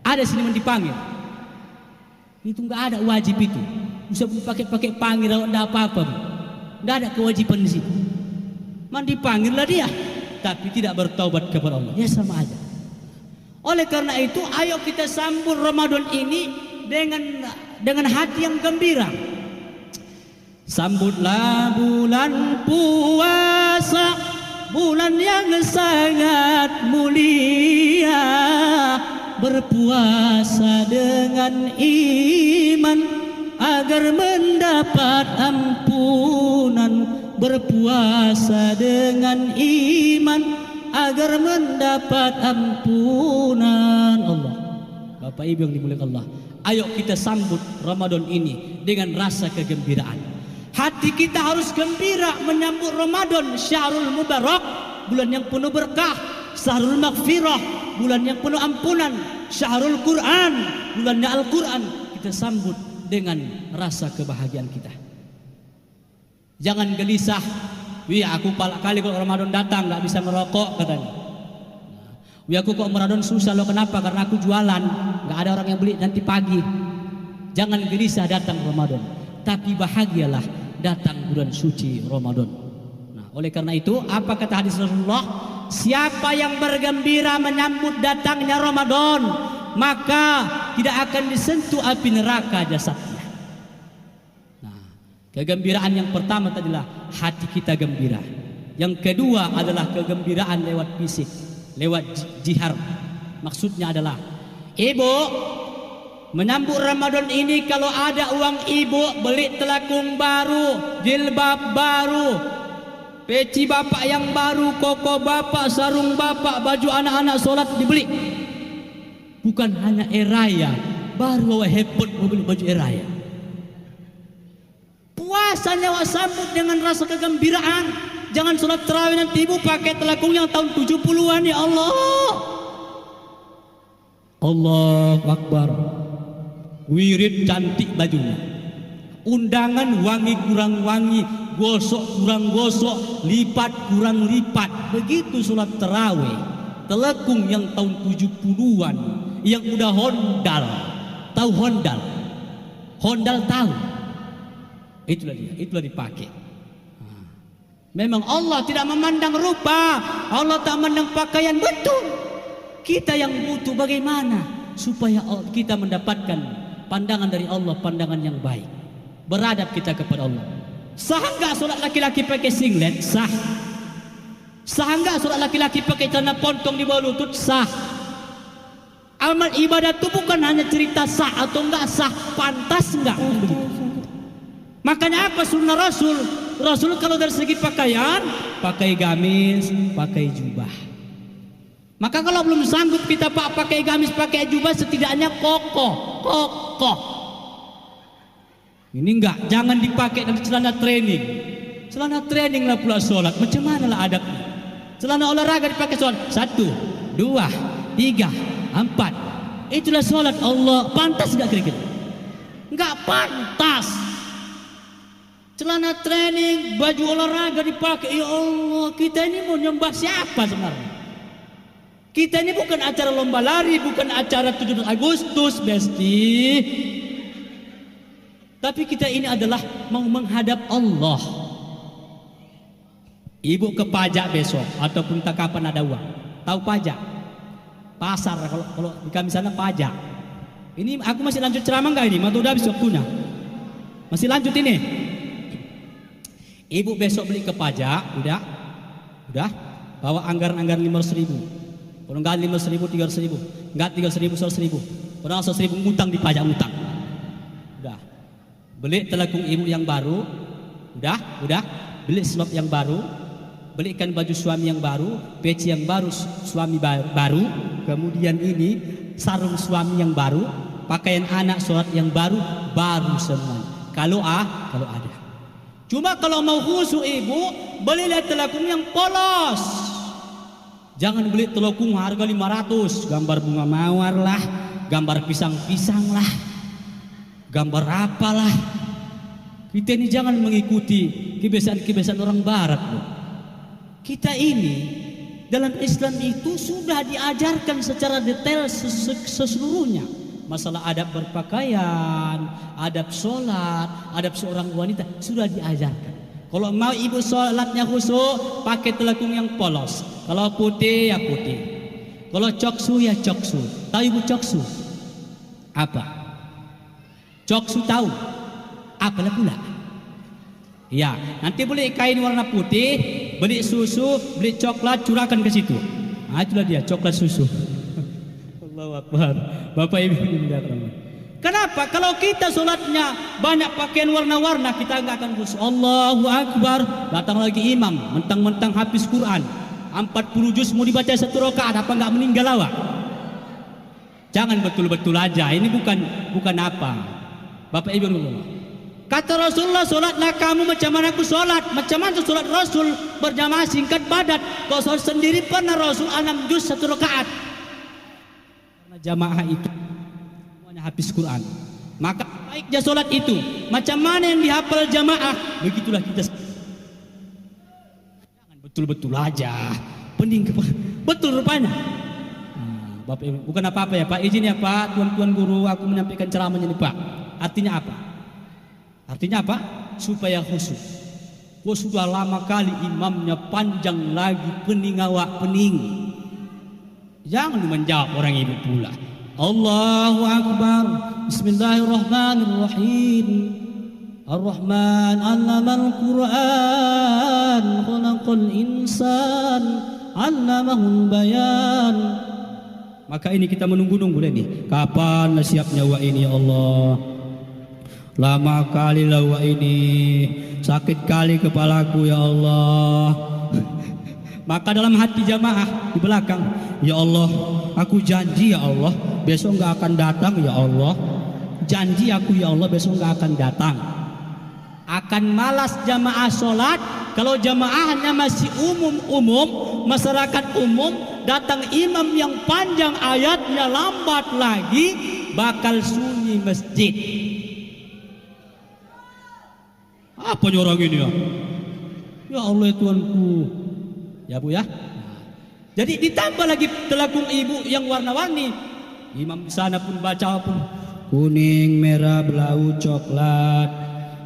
Ada sini mandi pangir. Itu nggak ada wajib itu. Bisa pakai pangir, nggak apa-apa. Nggak ada kewajiban di situ. Mandi pangir lah dia, tapi tidak bertaubat kepada Allah. Ya sama aja. Oleh karena itu, ayo kita sambut Ramadan ini dengan hati yang gembira. Sambutlah bulan puasa, bulan yang sangat mulia. berpuasa dengan iman agar mendapat ampunan, berpuasa dengan iman agar mendapat ampunan Allah. Bapak Ibu yang dimuliakan Allah, ayo kita sambut Ramadan ini dengan rasa kegembiraan. Hati kita harus gembira menyambut Ramadan, syahrul mubarak, bulan yang penuh berkah, syahrul maghfirah, bulan yang penuh ampunan, syahrul Quran, bulannya Al-Quran. Kita sambut dengan rasa kebahagiaan kita. Jangan gelisah, wih aku kali kalau Ramadan datang nggak bisa ngerokok katanya. Wih aku kok Ramadan susah loh, kenapa? Karena aku jualan, nggak ada orang yang beli nanti pagi. Jangan gelisah datang Ramadan, tapi bahagialah datang bulan suci Ramadan. Nah, oleh karena itu apa kata hadis Rasulullah? Siapa yang bergembira menyambut datangnya Ramadan, maka tidak akan disentuh api neraka jasadnya. Nah, kegembiraan yang pertama adalah hati kita gembira. Yang kedua adalah kegembiraan lewat fisik, lewat jihar. Maksudnya adalah ibu menyambut Ramadan ini, kalau ada uang ibu beli telakung baru, jilbab baru, peci bapak yang baru, koko bapak, sarung bapak, baju anak-anak sholat dibeli. Bukan hanya eraya, baru hebat mobil baju eraya. Puasanya sambut dengan rasa kegembiraan. Jangan sholat tarawih nanti ibu pakai telakung yang tahun 70-an ya Allah. Allahu Akbar. Wirid cantik bajunya, undangan wangi kurang wangi, gosok kurang gosok, lipat kurang lipat. Begitu sholat tarawih, telekung yang tahun 70-an, yang udah hondal, tahu hondal? Hondal tahu? Itulah dia, itulah dipakai. Memang Allah tidak memandang rupa, Allah tak memandang pakaian. Betul. Kita yang butuh bagaimana supaya kita mendapatkan pandangan dari Allah, pandangan yang baik. Beradab kita kepada Allah. Sah enggak sholat laki-laki pakai singlet? Sah. Sah enggak sholat laki-laki pakai celana pontong di bawah lutut? Sah. Amal ibadah itu bukan hanya cerita sah atau enggak sah, pantas enggak. Makanya apa sunnah Rasul? Rasul kalau dari segi pakaian, pakai gamis, pakai jubah. Maka kalau belum sanggup kita pakai gamis, pakai jubah, setidaknya kokoh. Ini enggak, jangan dipakai dalam celana training. Celana training lah pula sholat. Macam mana lah adabnya? Celana olahraga dipakai sholat. 1, 2, 3, 4. Itulah sholat Allah. Pantas enggak kira-kira? Enggak pantas. Celana training, baju olahraga dipakai. Ya Allah, kita ini mau nyembah siapa sebenarnya? Kita ini bukan acara lomba lari, bukan acara 17 Agustus, Besti. Tapi kita ini adalah mau menghadap Allah. Ibu ke pajak besok ataupun tak kapan ada uang. Tahu pajak? Pasar kalau di kami sana pajak. Ini aku masih lanjut ceramah enggak ini? Atau udah habis waktunya? Masih lanjut ini. Ibu besok beli ke pajak, udah. Bawa anggaran 500.000. Kalau enggak 500.000, 300.000, enggak 300.000, 100.000. Orang 100.000 ngutang di pajak ngutang. Udah. Beli telekung ibu yang baru. Udah. Beli slop yang baru. Belikan baju suami yang baru, peci yang baru suami baru. Kemudian ini sarung suami yang baru, pakaian anak sholat yang baru semua. Kalau ada. Cuma kalau mau khusyuk ibu, belilah telekung yang polos. Jangan beli telekung harga 500, gambar bunga mawar lah, gambar pisang-pisang lah, gambar apalah. Kita ini jangan mengikuti kebiasaan-kebiasaan orang barat loh. Kita ini dalam Islam itu sudah diajarkan secara detail seseluruhnya. Masalah adab berpakaian, adab sholat, adab seorang wanita sudah diajarkan. Kalau mau ibu sholatnya khusyuk, pakai telekung yang polos. Kalau putih ya putih. Kalau coksu ya coksu. Tahu ibu coksu? Apa? Coksu tahu? Apalah pula? Ya, nanti beli kain warna putih, beli susu, beli coklat, curahkan ke situ. Nah, itulah dia coklat susu. Allahu Akbar. Bapak Ibu yang dirahmati. Kenapa? Kalau kita sholatnya banyak pakaian warna-warna, kita nggak akan khusyuk. Allahu Akbar. Datang lagi imam, mentang-mentang habis Quran, 40 juz mau dibaca 1 rakaat, apa nggak meninggal awak? Jangan betul-betul aja. Ini bukan apa. Bapak Ibu kata Rasulullah, sholatlah kamu macam mana aku sholat. Macam mana sholat Rasul berjamaah singkat padat. Kau sholat sendiri pernah Rasul 6 juz 1 rakaat. Karena jamaah itu semuanya habis Quran. Maka baiknya sholat itu macam mana yang dihafal jamaah, begitulah kita. Jangan betul-betul aja. Pening betul rupanya. Bapak Ibu, bukan apa-apa ya Pak, izin ya Pak, tuan-tuan guru, aku menyampaikan ceramahnya nih Pak. Artinya apa? Artinya apa? Supaya khusyuk. Kau sudah lama kali imamnya panjang lagi, pening awak pening. Jangan menjawab orang ibu pula. Allahu Akbar. Bismillahirrahmanirrahim. Ar-Rahman 'allamal Qur'an, khalaqal insan, 'allamahul bayan. Maka ini kita menunggu-nunggu nih. Kapan siapnya wa ini ya Allah? Lama kali lawa ini, sakit kali kepalaku ya Allah. Maka dalam hati jamaah di belakang, ya Allah, aku janji ya Allah, besok nggak akan datang ya Allah. Janji aku ya Allah, besok nggak akan datang. Akan malas jamaah sholat kalau jamaahnya masih umum-umum, masyarakat umum. Datang imam yang panjang ayatnya lambat lagi, bakal sunyi masjid. Apa orang ini ya? Ya Allah ya Tuanku. Ya Bu ya. Jadi ditambah lagi telakung ibu yang warna-warni. Imam di sana pun baca pun kuning, merah, belau, coklat.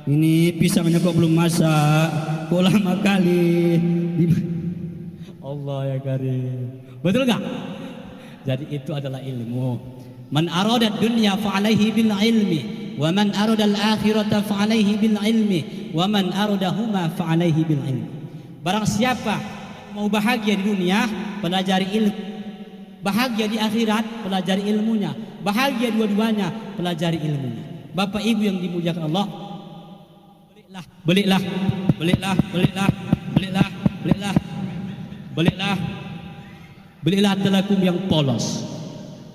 Ini pisangnya kok belum masak, kok lama kali. Allah ya Karim. Betul enggak? Jadi itu adalah ilmu. Man arada dunya fa alaihi bil ilmi, wa man arada al akhirata fa alaihi bil ilmi, wa man aradahuma fa alaihi bil ilmi. Barang siapa mau bahagia di dunia, pelajari ilmu. Bahagia di akhirat, pelajari ilmunya. Bahagia dua-duanya, pelajari ilmunya. Bapak Ibu yang dimuliakan Allah, beliklah, beliklah, beliklah, beliklah, beliklah, beliklah, belilah telakum yang polos.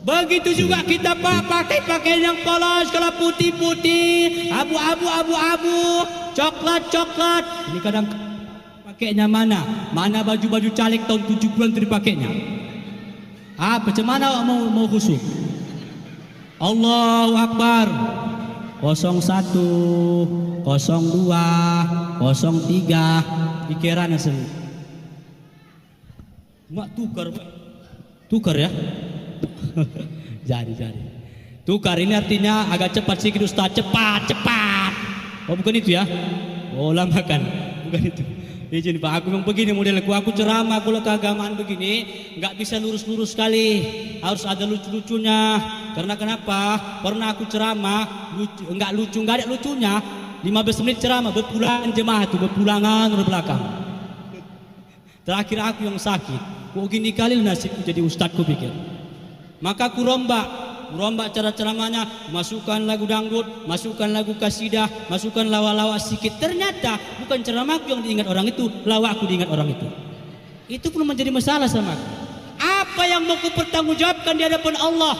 Begitu juga kita Pak, pakai pakaian yang polos. Kalau putih-putih, abu-abu, abu-abu, coklat-coklat. Ini kadang pakainya mana? Mana baju-baju caleg tahun 70-an itu dipakainya? Macam mana mau khusyuk? Allahu Akbar. 01, 02, 03 pikirannya sendiri. Mak tukar ya. Jadi tukar ini artinya agak cepat sedikit Ustaz, cepat. Oh bukan itu ya. Oh lama kan, bukan itu. Izin Pak, aku memang begini modelku. Aku ceramah, aku keagamaan begini, nggak bisa lurus-lurus sekali. Harus ada lucu-lucunya. Karena kenapa? Pernah aku ceramah, nggak ada lucunya. 15 menit ceramah, berpulangan jemaah itu, berpulangan dari belakang. Terakhir aku yang sakit. Kok gini kali nasibku jadi ustadz, ku pikir. Maka aku rombak cara ceramahnya, masukkan lagu dangdut, masukkan lagu kasidah, masukkan lawa-lawa sedikit. Ternyata bukan ceramahku yang diingat orang itu, lawakku diingat orang itu. Itu pun menjadi masalah sama aku. Apa yang mau ku pertanggungjawabkan di hadapan Allah?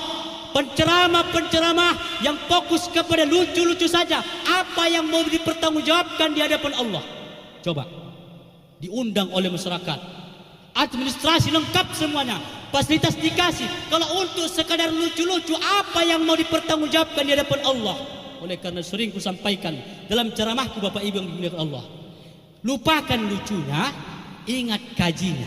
Penceramah yang fokus kepada lucu-lucu saja. Apa yang mau dipertanggungjawabkan di hadapan Allah? Coba. Diundang oleh masyarakat, administrasi lengkap semuanya, fasilitas dikasih. Kalau untuk sekadar lucu-lucu, apa yang mau dipertanggungjawabkan di hadapan Allah? Oleh karena sering ku sampaikan dalam ceramahku Bapak Ibu yang dimuliakan Allah, lupakan lucunya, ingat kajinya.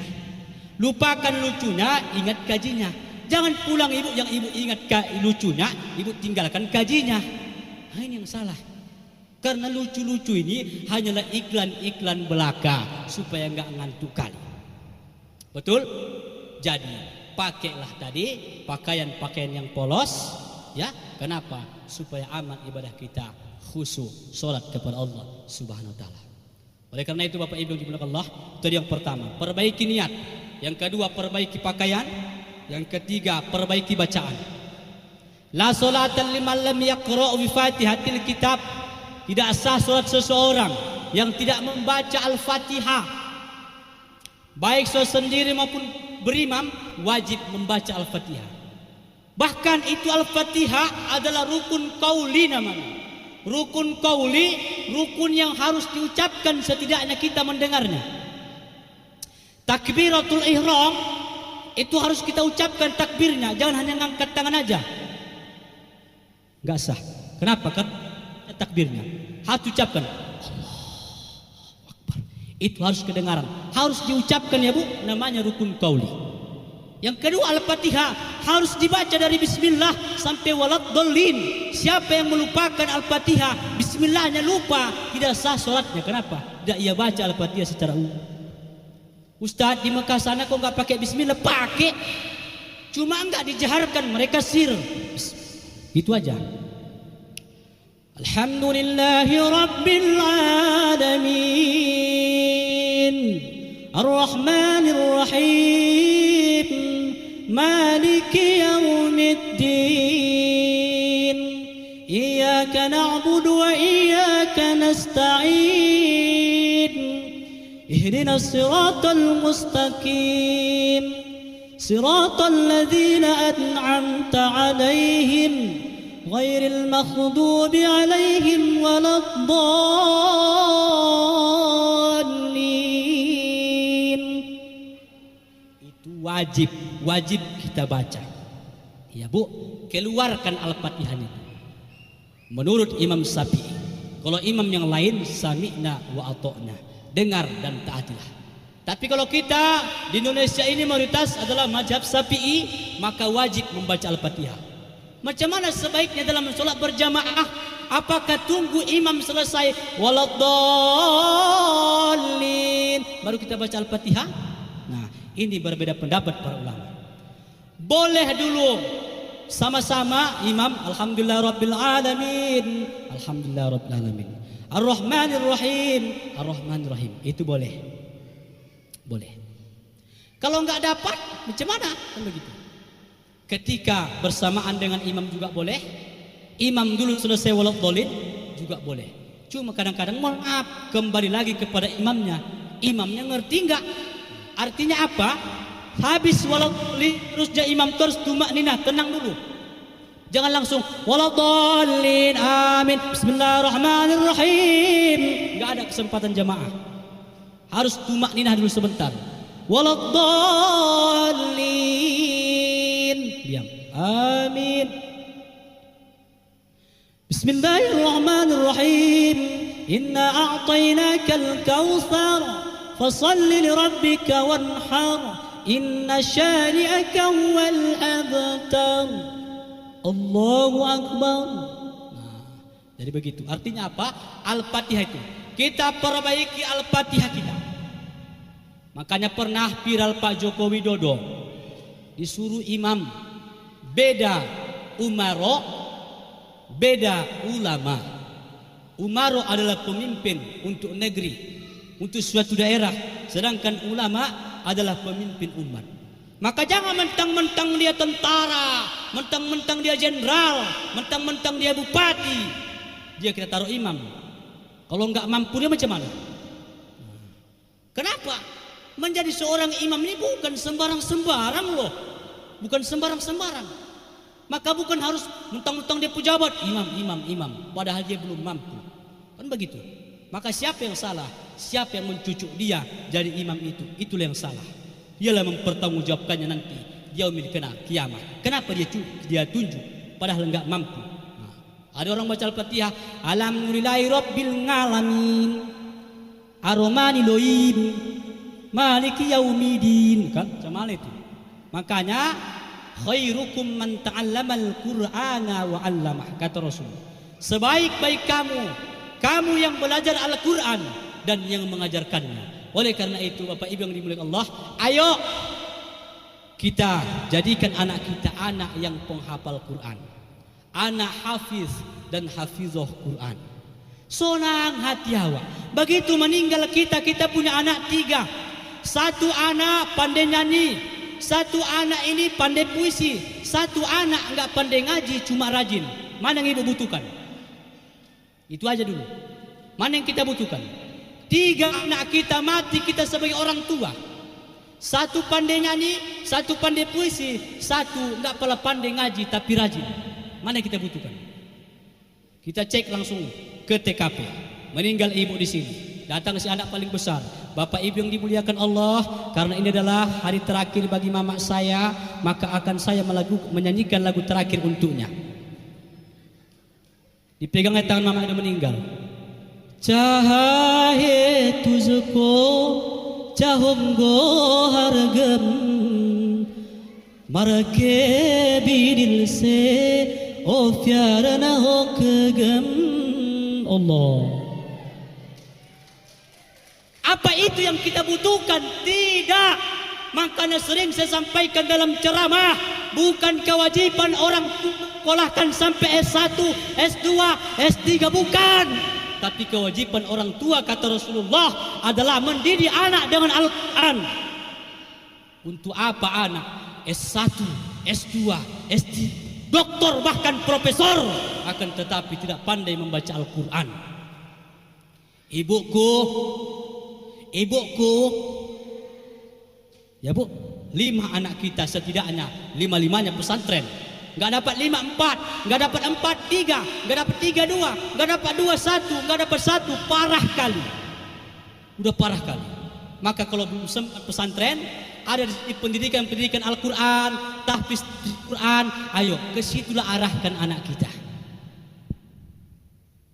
Lupakan lucunya, ingat kajinya. Jangan pulang ibu yang ibu ingat lucunya, ibu tinggalkan kajinya. Nah, ini yang salah. Karena lucu-lucu ini hanyalah iklan-iklan belaka supaya enggak ngantuk kali. Betul? Jadi pakailah tadi pakaian-pakaian yang polos, ya. Kenapa? Supaya aman ibadah kita, khusyuk, salat kepada Allah Subhanahu wa taala. Oleh karena itu Bapak Ibu yang dimuliakan Allah, itu yang pertama, perbaiki niat. Yang kedua, perbaiki pakaian. Yang ketiga, perbaiki bacaan. La salatan liman lam yaqra' bi Fatihatil kitab. Tidak sah salat seseorang yang tidak membaca Al-Fatihah. Baik sendiri maupun berimam wajib membaca Al-Fatihah. Bahkan itu Al-Fatihah adalah rukun qauli namanya. Rukun qauli, rukun yang harus diucapkan setidaknya kita mendengarnya. Takbiratul ihram itu harus kita ucapkan takbirnya, jangan hanya ngangkat tangan aja. Enggak sah. Kenapa? Kan takbirnya harus diucapkan. Allahu Akbar. Itu harus kedengaran, harus diucapkan ya Bu, namanya rukun qauli. Yang kedua, Al-Fatihah harus dibaca dari bismillah sampai waladdallin. Siapa yang melupakan Al-Fatihah, bismillahnya lupa, tidak sah salatnya. Kenapa? Tidak ia baca Al-Fatihah secara umum. Ustaz di Mekah sana kok enggak pakai bismillah? Pakai. Cuma enggak dijaharkan, mereka sir. Itu aja. Alhamdulillahi rabbil alamin. Ar-Rahmanir Rahim. Maliki yaumiddin. Iyyaka na'budu wa iyyaka nasta'in. Ihdinas siratal mustaqim. Siratal ladzina an'amta 'alaihim ghairil maghdubi 'alaihim waladdallin. Itu wajib kita baca. Ya Bu, keluarkan Al-Fatihah itu. Menurut Imam Syafi'i. Kalau imam yang lain sami'na wa ata'na, dengar dan taatilah. Tapi kalau kita di Indonesia ini mayoritas adalah mazhab Syafi'i, maka wajib membaca Al-Fatihah. Macam mana sebaiknya dalam sholat berjamaah? Apakah tunggu imam selesai waladdallin baru kita baca Al-Fatihah? Nah, ini berbeda pendapat para ulama. Boleh dulu sama-sama imam alhamdulillah rabbil alamin, alhamdulillah rabbil alamin, ar-rahmanir rahim, ar-rahmanir rahim. Itu boleh. Boleh. Kalau enggak dapat macam mana? Kan begitu. Ketika bersamaan dengan imam juga boleh. Imam dulu selesai waladdallin juga boleh. Cuma kadang-kadang maaf, kembali lagi kepada imamnya. Imamnya ngerti enggak? Artinya apa? Habis waladdallin terusnya imam terus tumakninah, tenang dulu. Jangan langsung waladdallin amin bismillahirrahmanirrahim. Enggak ada kesempatan jamaah. Harus tumakninah dulu sebentar. Waladdallin. Diam. Amin. Bismillahirrahmanirrahim. Inna a'tainakal kautsar fashalli lirabbika wanhar. Inna syani'aka huwal abtar. Allahu akbar. Nah, jadi begitu. Artinya apa? Al-Fatihah itu kita perbaiki Al-Fatihah kita. Makanya pernah viral Pak Joko Widodo disuruh imam beda umaro, beda ulama. Umaro adalah pemimpin untuk negeri, untuk suatu daerah, sedangkan ulama adalah pemimpin umat. Maka jangan mentang-mentang dia tentara, mentang-mentang dia jenderal, mentang-mentang dia bupati, dia kita taruh imam. Kalau enggak mampu dia macam mana? Kenapa? Menjadi seorang imam ini bukan sembarang-sembarang loh. Bukan sembarang-sembarang. Maka bukan harus mentang-mentang dia pejabat, imam. Padahal dia belum mampu. Kan begitu. Maka siapa yang salah? Siapa yang mencucuk dia jadi imam itu? Itulah yang salah. Dialah mempertanggungjawabkannya nanti yaumil kiamat. Kenapa dia tunjuk padahal enggak mampu? Ada orang baca Al-Fatihah, alhamdulillahi rabbil alamin, ar-rahmanir rahim, maliki yaumiddin. Kan sama itu. Makanya khairukum man ta'allamal qur'ana wa 'allamah, kata Rasul. Sebaik-baik kamu yang belajar Al-Qur'an dan yang mengajarkannya. Oleh karena itu Bapak Ibu yang dimuliakan Allah, ayo kita jadikan anak kita anak yang penghafal Qur'an. Anak hafiz dan hafizah Quran. Senang hati awak. Begitu meninggal kita punya anak 3. 1 anak pandai nyanyi, Satu anak ini pandai puisi, satu anak enggak pandai ngaji, cuma rajin. Mana yang ibu butuhkan? Itu aja dulu. Mana yang kita butuhkan? 3 anak kita mati, kita sebagai orang tua. Satu pandai nyanyi, satu pandai puisi, satu enggak pula pandai ngaji tapi rajin. Mana yang kita butuhkan? Kita cek langsung ke TKP. Meninggal ibu di sini. Datang si anak paling besar. Bapak ibu yang dimuliakan Allah, karena ini adalah hari terakhir bagi mama saya, maka akan saya menyanyikan lagu terakhir untuknya. Dipegang tangan mama yang meninggal. Cahaye tujko cahongo hargam marke bidil se o pyara na ho kegam. Allah. Apa itu yang kita butuhkan? Tidak. Makanya sering saya sampaikan dalam ceramah, bukan kewajiban orang sekolahkan sampai S1, S2, S3, bukan. Tapi kewajiban orang tua, kata Rasulullah, adalah mendidik anak dengan Al-Quran. Untuk apa anak S1, S2, S3, doktor bahkan profesor, akan tetapi tidak pandai membaca Al-Quran? Ibuku, ya bu, 5 anak kita setidaknya 5-5-nya pesantren. Nggak dapat 5-4, nggak dapat 4-3, nggak dapat 3-2, nggak dapat 2-1, nggak dapat 1, parah kali. Udah parah kali. Maka kalau belum sempat pesantren, ada di pendidikan Al-Quran, tahfiz Al-Quran, ayo ke situlah arahkan anak kita.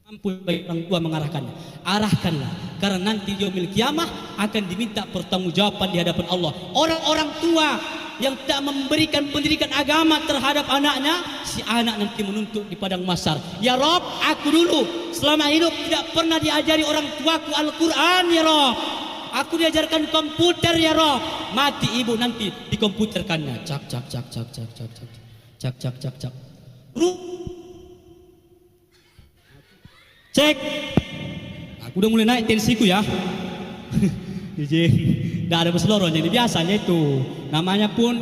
Mampu bagi orang tua mengarahkannya, arahkanlah, karena nanti yaumil kiamah akan diminta pertanggungjawaban di hadapan Allah. Orang-orang tua yang tak memberikan pendidikan agama terhadap anaknya, si anak nanti menuntut di padang mahsyar. Ya Rob, aku dulu selama hidup tidak pernah diajari orang tuaku Al-Quran, ya Rob. Aku diajarkan komputer, ya Rob. Mati ibu nanti dikomputerkannya. Cak. Cek. Aku udah mulai naik tensiku ya. Tidak ada berseloroh, jadi biasanya itu namanya pun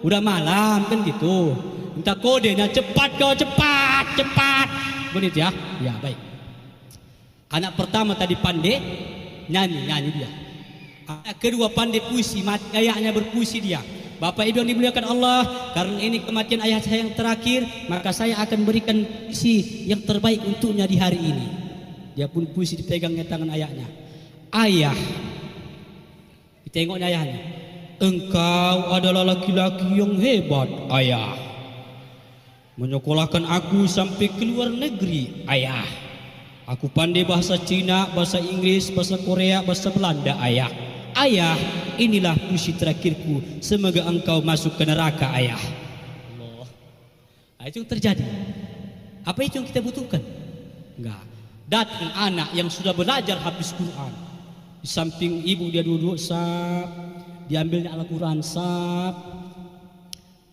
udah malam kan gitu. Minta kodenya cepat kau, cepat. Begitu ya? Ya baik. Anak pertama tadi pandai nyanyi dia. Anak kedua pandai puisi, ayahnya berpuisi dia. Bapak ibu yang dimuliakan Allah, karena ini kematian ayah saya yang terakhir, maka saya akan berikan puisi yang terbaik untuknya di hari ini. Dia pun puisi dipegangnya tangan ayahnya. Ayah, tengoknya ayahnya. Engkau adalah laki-laki yang hebat, ayah. Menyekolahkan aku sampai ke luar negeri, ayah. Aku pandai bahasa Cina, bahasa Inggris, bahasa Korea, bahasa Belanda, ayah. Ayah, inilah puisi terakhirku. Semoga engkau masuk ke neraka, ayah. Allah. Nah, itu yang terjadi. Apa itu yang kita butuhkan? Enggak. Datang anak yang sudah belajar habis Quran. Di samping ibu dia duduk, sap, diambilnya Al-Quran, sap,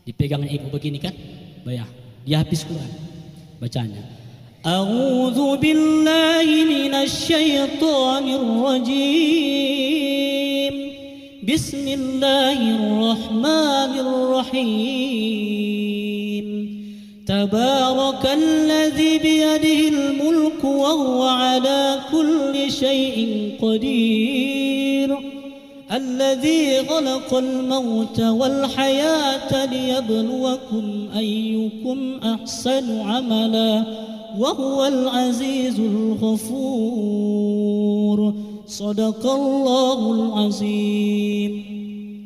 dipegangnya ibu begini kan, bayar, dia habis Quran, bacanya. A'udzu billahi minasy syaithanir rajim. Bismillahirrahmanirrahim. Tabarakalladzi biyadihil mulku wa huwa ala kulli syai'in qadir. Alladzi khalaqal mauta wal hayata liyabluwakum ayyukum ahsanu amala wa huwal azizul ghafur. Shadaqallahul azim.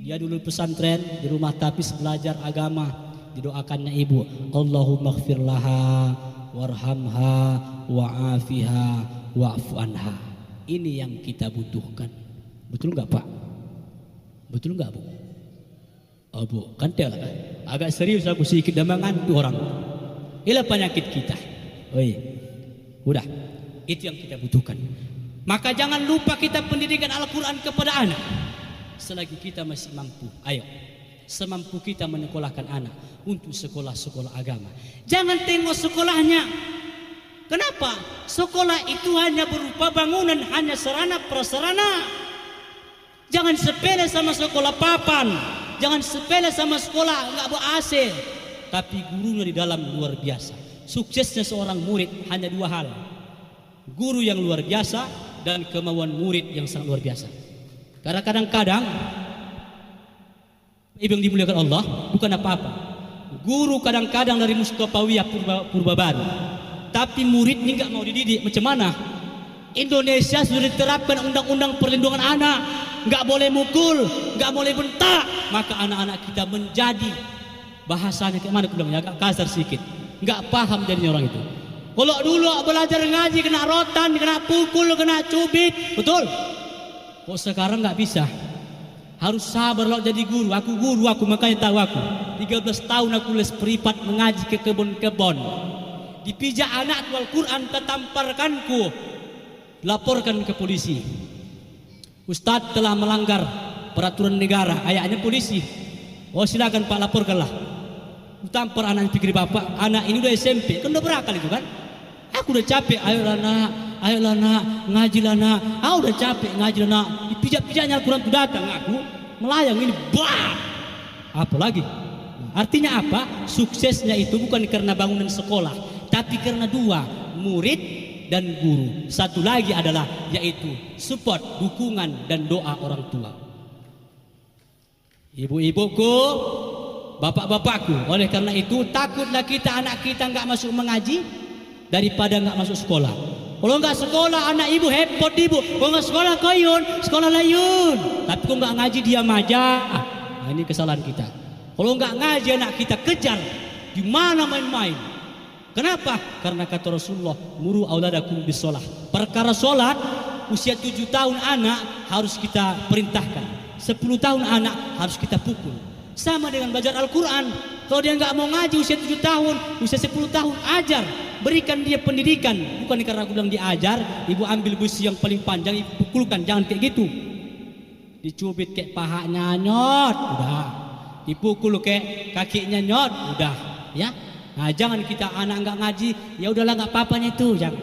Dia dulu pesantren, di rumah tapis belajar agama. Didoakannya ibu, Allahumma ighfir laha warhamha wa'afiha wa'fu anha. Ini yang kita butuhkan. Betul enggak Pak? Betul enggak Bu? Oh Bu, kan agak serius aku sedikit dan mengantuk orang. Inilah penyakit kita. Oi, udah, itu yang kita butuhkan. Maka jangan lupa kita pendidikan Al-Quran kepada anak. Selagi kita masih mampu, ayo, semampu kita menyekolahkan anak untuk sekolah-sekolah agama. Jangan tengok sekolahnya. Kenapa? Sekolah itu hanya berupa bangunan, hanya sarana prasarana. Jangan sepele sama sekolah papan. Jangan sepele sama sekolah, enggak ber-AC. Tapi gurunya di dalam luar biasa. Suksesnya seorang murid hanya dua hal. Guru yang luar biasa dan kemauan murid yang sangat luar biasa. Karena kadang-kadang yang dimuliakan Allah bukan apa-apa. Guru kadang-kadang dari Mustafawiyah Purba Baru, tapi murid ini enggak mau dididik. Macam mana? Indonesia sudah diterapkan undang-undang perlindungan anak, enggak boleh mukul, enggak boleh bentak, maka anak-anak kita menjadi bahasanya kayak mana aku bilang, agak kasar sedikit, enggak paham jadinya orang itu. Kalau dulu belajar ngaji kena rotan, kena pukul, kena cubit, betul? Kok sekarang enggak bisa? Harus sabar loh jadi guru. Aku guru, aku makanya tahu aku. 13 tahun aku les privat mengaji ke kebun-kebun. Dipijak anakku Al-Quran, tertamparkanku. Laporkan ke polisi. Ustadz telah melanggar peraturan negara. Ayahnya polisi. Oh silakan Pak, laporkanlah. Tampar anaknya, pikir bapak, anak ini udah SMP, kan udah berakal itu kan. Aku udah capek, ayolah nak, ngajilah nak. Udah capek ngajilah nak. Dipijak-pijaknya Al-Quran itu datang, aku melayang ini, bah. Apa lagi? Artinya apa? Suksesnya itu bukan karena bangunan sekolah, tapi karena dua, murid dan guru. Satu lagi adalah yaitu support, dukungan dan doa orang tua. Ibu-ibuku, bapak-bapakku, oleh karena itu takutlah kita anak kita enggak masuk mengaji daripada enggak masuk sekolah. Kalau enggak sekolah anak ibu hepot ibu. Kalau enggak sekolah koyun, sekolah layun. Tapi kalau enggak ngaji diam aja. Nah, ini kesalahan kita. Kalau enggak ngaji anak kita kejar di mana main-main. Kenapa? Karena kata Rasulullah, muru auladakum bisolah. Perkara solat usia 7 tahun anak harus kita perintahkan. 10 tahun anak harus kita pukul. Sama dengan belajar Al-Quran. Kalau dia nggak mau ngaji usia 7 tahun, usia 10 tahun, ajar. Berikan dia pendidikan. Bukan karena aku bilang diajar, ibu ambil besi yang paling panjang, ibu pukulkan. Jangan kayak gitu. Dicubit kayak pahanya nyot, udah. Dipukul kayak kakinya nyot, udah. Ya. Nah jangan kita anak nggak ngaji, ya udahlah nggak apa-apanya itu. Jangan.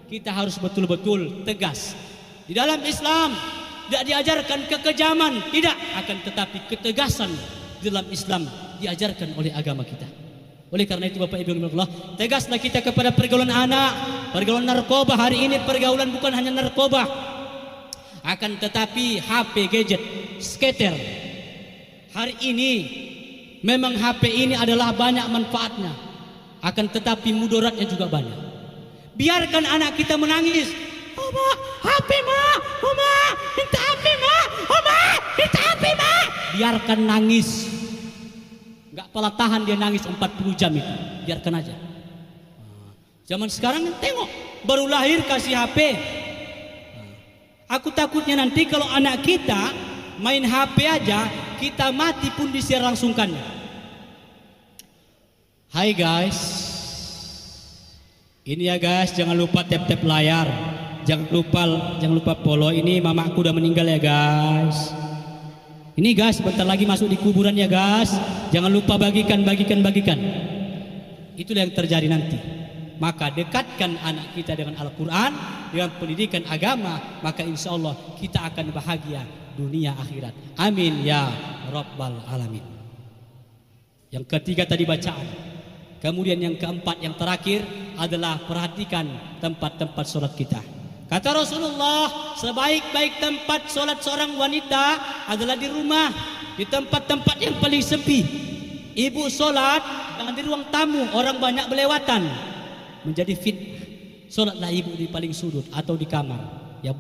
Kita harus betul-betul tegas. Di dalam Islam tidak diajarkan kekejaman, tidak, akan tetapi ketegasan dalam Islam diajarkan oleh agama kita. Oleh karena itu Bapak Ibu Allah, tegaslah kita kepada pergaulan anak, pergaulan narkoba. Hari ini pergaulan bukan hanya narkoba, akan tetapi HP, gadget, skater. Hari ini memang HP ini adalah banyak manfaatnya, akan tetapi mudaratnya juga banyak. Biarkan anak kita menangis, Oma, HP ma, Oma, minta HP ma, Oma, minta HP ma. Biarkan nangis. Enggak pala tahan dia nangis 40 jam itu. Biarkan aja. Zaman sekarang tengok, baru lahir kasih HP. Aku takutnya nanti kalau anak kita main HP aja, kita mati pun disiar langsungkannya. Hai guys. Ini ya guys, jangan lupa tap-tap layar. Jangan lupa follow. Ini mamaku udah meninggal ya guys. Ini guys, bentar lagi masuk di kuburan ya guys. Jangan lupa bagikan. Itulah yang terjadi nanti. Maka dekatkan anak kita dengan Al-Quran, dengan pendidikan agama, maka insya Allah kita akan bahagia dunia akhirat. Amin ya Rabbal Alamin. Yang ketiga tadi bacaan. Kemudian yang keempat, yang terakhir adalah perhatikan tempat-tempat sholat kita. Kata Rasulullah, sebaik-baik tempat sholat seorang wanita adalah di rumah, di tempat-tempat yang paling sepi. Ibu sholat jangan di ruang tamu, orang banyak berlewatan, menjadi fitnah. Sholatlah ibu di paling sudut atau di kamar. Ya.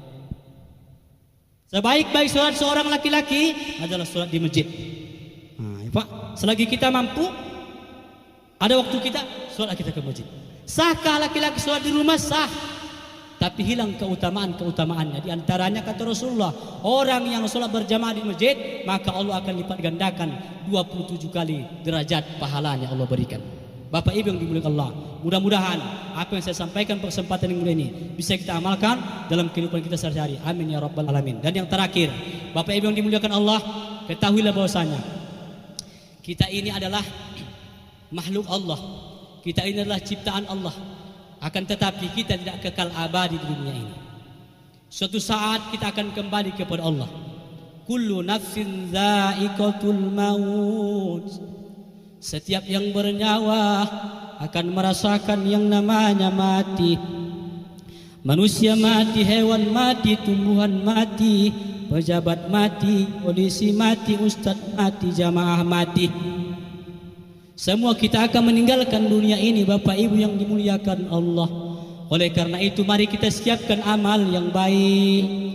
Sebaik-baik sholat seorang laki-laki adalah sholat di masjid. Nah, Pak, selagi kita mampu, ada waktu kita, sholat kita ke masjid. Sahkah laki-laki sholat di rumah? Sah. Tapi hilang keutamaannya. Di antaranya kata Rasulullah, orang yang sholat berjamaah di masjid, maka Allah akan lipat gandakan 27 kali derajat pahalanya Allah berikan. Bapak Ibu yang dimuliakan Allah, mudah-mudahan apa yang saya sampaikan kesempatan yang mulia ini bisa kita amalkan dalam kehidupan kita sehari-hari. Amin ya Rabbal Alamin. Dan yang terakhir, Bapak Ibu yang dimuliakan Allah, ketahuilah bahwasanya kita ini adalah makhluk Allah. Kita ini adalah ciptaan Allah. Akan tetapi kita tidak kekal abadi di dunia ini. Suatu saat kita akan kembali kepada Allah. Kullu nafsin dha'iqatul maut. Setiap yang bernyawa akan merasakan yang namanya mati. Manusia mati, hewan mati, tumbuhan mati, pejabat mati, polisi mati, ustadz mati, jamaah mati. Semua kita akan meninggalkan dunia ini, Bapak Ibu yang dimuliakan Allah. Oleh karena itu mari kita siapkan amal yang baik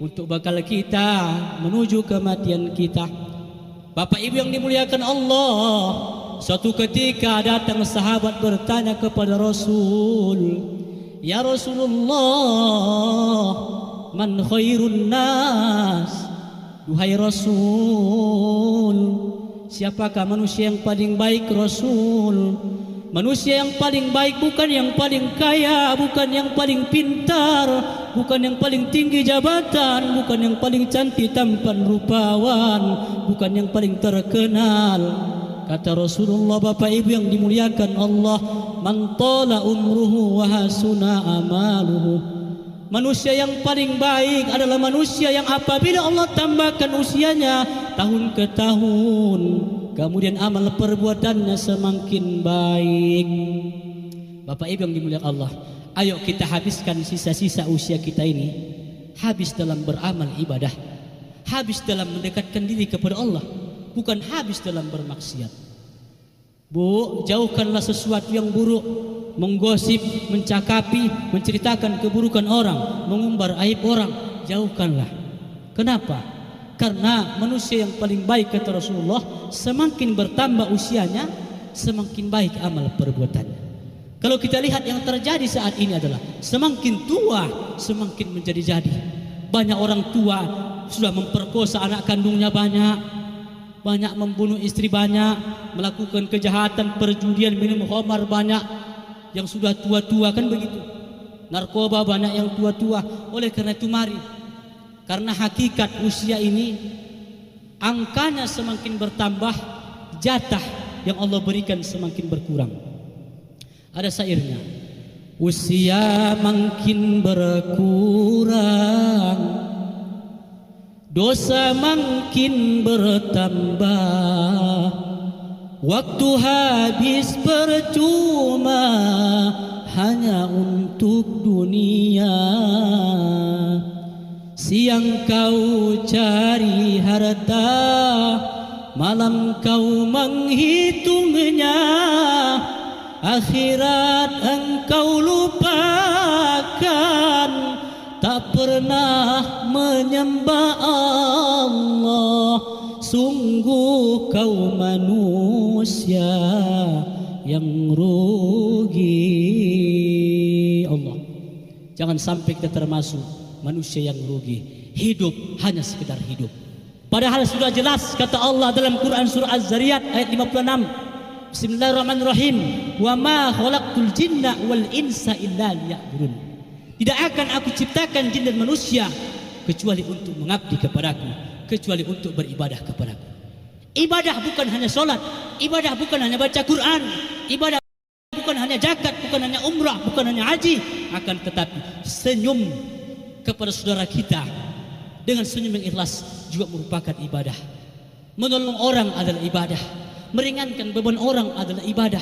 untuk bakal kita menuju kematian kita. Bapak Ibu yang dimuliakan Allah, suatu ketika datang sahabat bertanya kepada Rasul, "Ya Rasulullah, man khairun nas?" Duhai Rasul, siapakah manusia yang paling baik Rasul? Manusia yang paling baik bukan yang paling kaya, bukan yang paling pintar, bukan yang paling tinggi jabatan, bukan yang paling cantik tampan rupawan, bukan yang paling terkenal. Kata Rasulullah, Bapak Ibu yang dimuliakan Allah, man tala umruhu wa hasuna amaluhu. Manusia yang paling baik adalah manusia yang apabila Allah tambahkan usianya tahun ke tahun, kemudian amal perbuatannya semakin baik. Bapak Ibu yang dimuliakan Allah, ayo kita habiskan sisa-sisa usia kita ini habis dalam beramal ibadah, habis dalam mendekatkan diri kepada Allah, bukan habis dalam bermaksiat. Bu, jauhkanlah sesuatu yang buruk, menggosip, mencakapi, menceritakan keburukan orang, mengumbar aib orang, jauhkanlah. Kenapa? Karena manusia yang paling baik kata Rasulullah, semakin bertambah usianya, semakin baik amal perbuatannya. Kalau kita lihat yang terjadi saat ini adalah semakin tua, semakin menjadi-jadi. Banyak orang tua sudah memperkosa anak kandungnya banyak membunuh istri banyak, melakukan kejahatan, perjudian, minum khamar banyak. Yang sudah tua-tua kan begitu. Narkoba banyak yang tua-tua. Oleh karena itu mari, karena hakikat usia ini angkanya semakin bertambah, jatah yang Allah berikan semakin berkurang. Ada syairnya, usia makin berkurang, dosa makin bertambah, waktu habis percuma hanya untuk dunia. Siang kau cari harta, malam kau menghitungnya, akhirat engkau lupakan, tak pernah menyembah Allah. Sungguh kau manusia yang rugi. Allah, jangan sampai kita termasuk manusia yang rugi. Hidup hanya sekedar hidup, padahal sudah jelas kata Allah dalam Quran surah Az-Zariyat ayat 56, Bismillahirrahmanirrahim, wa ma khalaqtul jinna wal insa illa liya'budun. Tidak akan aku ciptakan jin dan manusia kecuali untuk mengabdi kepadaku, kecuali untuk beribadah kepadaku. Ibadah bukan hanya sholat, ibadah bukan hanya baca Quran, ibadah bukan hanya zakat, bukan hanya umrah, bukan hanya haji, akan tetapi senyum kepada saudara kita dengan senyum yang ikhlas juga merupakan ibadah. Menolong orang adalah ibadah, meringankan beban orang adalah ibadah,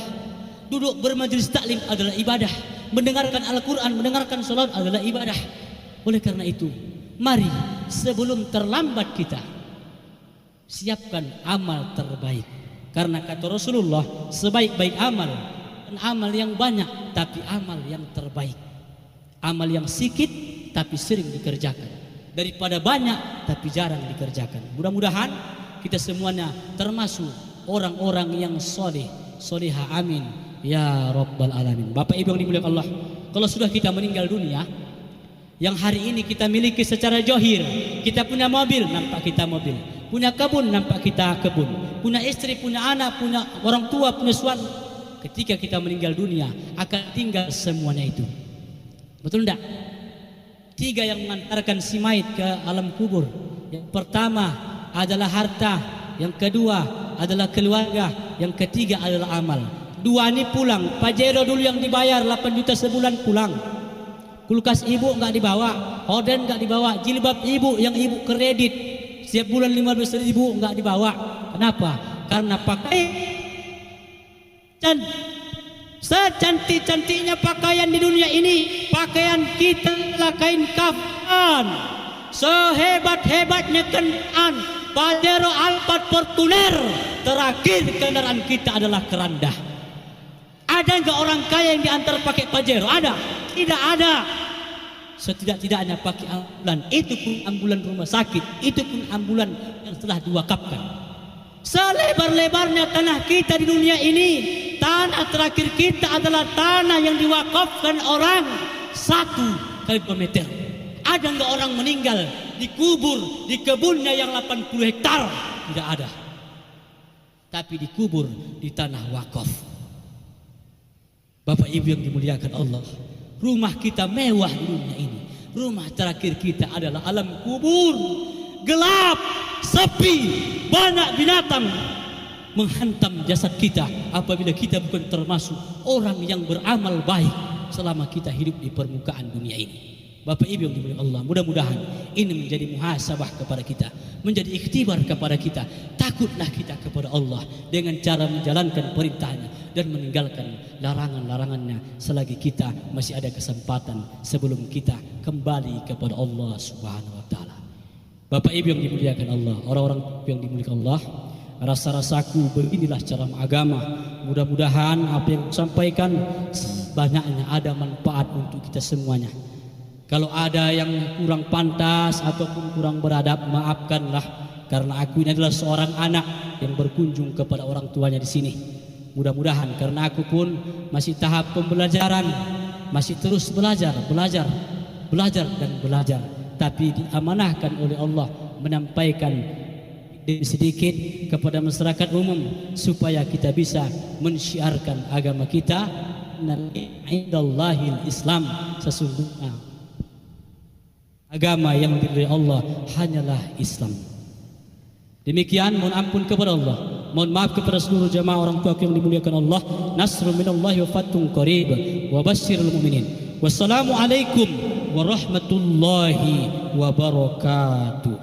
duduk bermajelis taklim adalah ibadah, mendengarkan Al-Quran, mendengarkan salat adalah ibadah. Oleh karena itu, mari sebelum terlambat kita siapkan amal terbaik. Karena kata Rasulullah, sebaik-baik amal dan amal yang banyak tapi amal yang terbaik, amal yang sedikit tapi sering dikerjakan, daripada banyak tapi jarang dikerjakan. Mudah-mudahan kita semuanya termasuk orang-orang yang soleh, soleha, amin ya rabbal alamin. Bapak Ibu yang dimuliakan Allah, kalau sudah kita meninggal dunia, yang hari ini kita miliki secara johir, kita punya mobil, nampak kita mobil, punya kebun, nampak kita kebun, punya istri, punya anak, punya orang tua, punya suami. Ketika kita meninggal dunia akan tinggal semuanya itu. Betul enggak? 3 yang mengantarkan si mayit ke alam kubur. Yang pertama adalah harta, yang kedua adalah keluarga, yang ketiga adalah amal. 2 ini pulang. Pajero dulu yang dibayar 8 juta sebulan pulang. Kulkas ibu enggak dibawa, horden enggak dibawa, jilbab ibu yang ibu kredit setiap bulan 15.000 enggak dibawa. Kenapa? Karena pakaian secantik-cantiknya pakaian di dunia ini, pakaian kita adalah kain kafan. Sehebat-hebatnya kendaraan Pajero Alphard Fortuner, terakhir kendaraan kita adalah keranda. Ada enggak orang kaya yang diantar pakai Pajero? Ada? Tidak ada. Setidak-tidaknya pakai ambulan, itu pun ambulan rumah sakit, itu pun ambulan yang telah diwakafkan. Selebar-lebarnya tanah kita di dunia ini, tanah terakhir kita adalah tanah yang diwakafkan orang 1 kali meter. Ada enggak orang meninggal dikubur di kebunnya yang 80 hektar? Tidak ada. Tapi dikubur di tanah wakaf. Bapak Ibu yang dimuliakan Allah, rumah kita mewah di dunia ini. Rumah terakhir kita adalah alam kubur. Gelap, sepi, banyak binatang menghantam jasad kita apabila kita bukan termasuk orang yang beramal baik selama kita hidup di permukaan dunia ini. Bapak Ibu yang dimuliakan Allah, mudah-mudahan ini menjadi muhasabah kepada kita, menjadi ikhtibar kepada kita. Takutlah kita kepada Allah dengan cara menjalankan perintahnya dan meninggalkan larangan-larangannya selagi kita masih ada kesempatan sebelum kita kembali kepada Allah Subhanahu wa taala. Bapak Ibu yang dimuliakan Allah, orang-orang yang dimuliakan Allah, rasa-rasaku beginilah cara agama. Mudah-mudahan apa yang disampaikan banyaknya ada manfaat untuk kita semuanya. Kalau ada yang kurang pantas ataupun kurang beradab, maafkanlah, karena aku ini adalah seorang anak yang berkunjung kepada orang tuanya di sini. Mudah-mudahan karena aku pun masih tahap pembelajaran, masih terus belajar dan belajar, tapi diamanahkan oleh Allah menyampaikan sedikit kepada masyarakat umum supaya kita bisa mensyiarkan agama kita. Indallahil Islam, sesungguhnya agama yang diridhai Allah hanyalah Islam. Demikian, mohon ampun kepada Allah, mohon maaf kepada seluruh jamaah orang tua yang dimuliakan Allah. Nasrun minallahi wa fathun qarib wa basyiril mu'minin. Wassalamualaikum warahmatullahi wabarakatuh.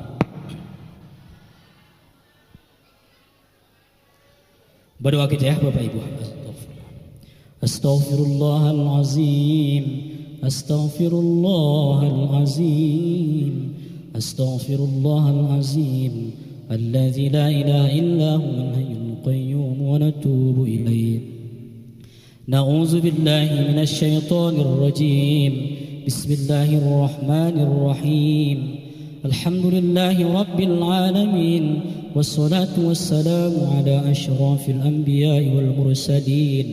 Berdoa kita ya Bapak Ibu. Astaghfirullahalazim. أستغفر الله العظيم أستغفر الله العظيم الذي لا إله إلا هو الحي القيوم ونتوب إليه. نعوذ بالله من الشيطان الرجيم. بسم الله الرحمن الرحيم. الحمد لله رب العالمين والصلاة والسلام على أشرف الأنبياء والمرسلين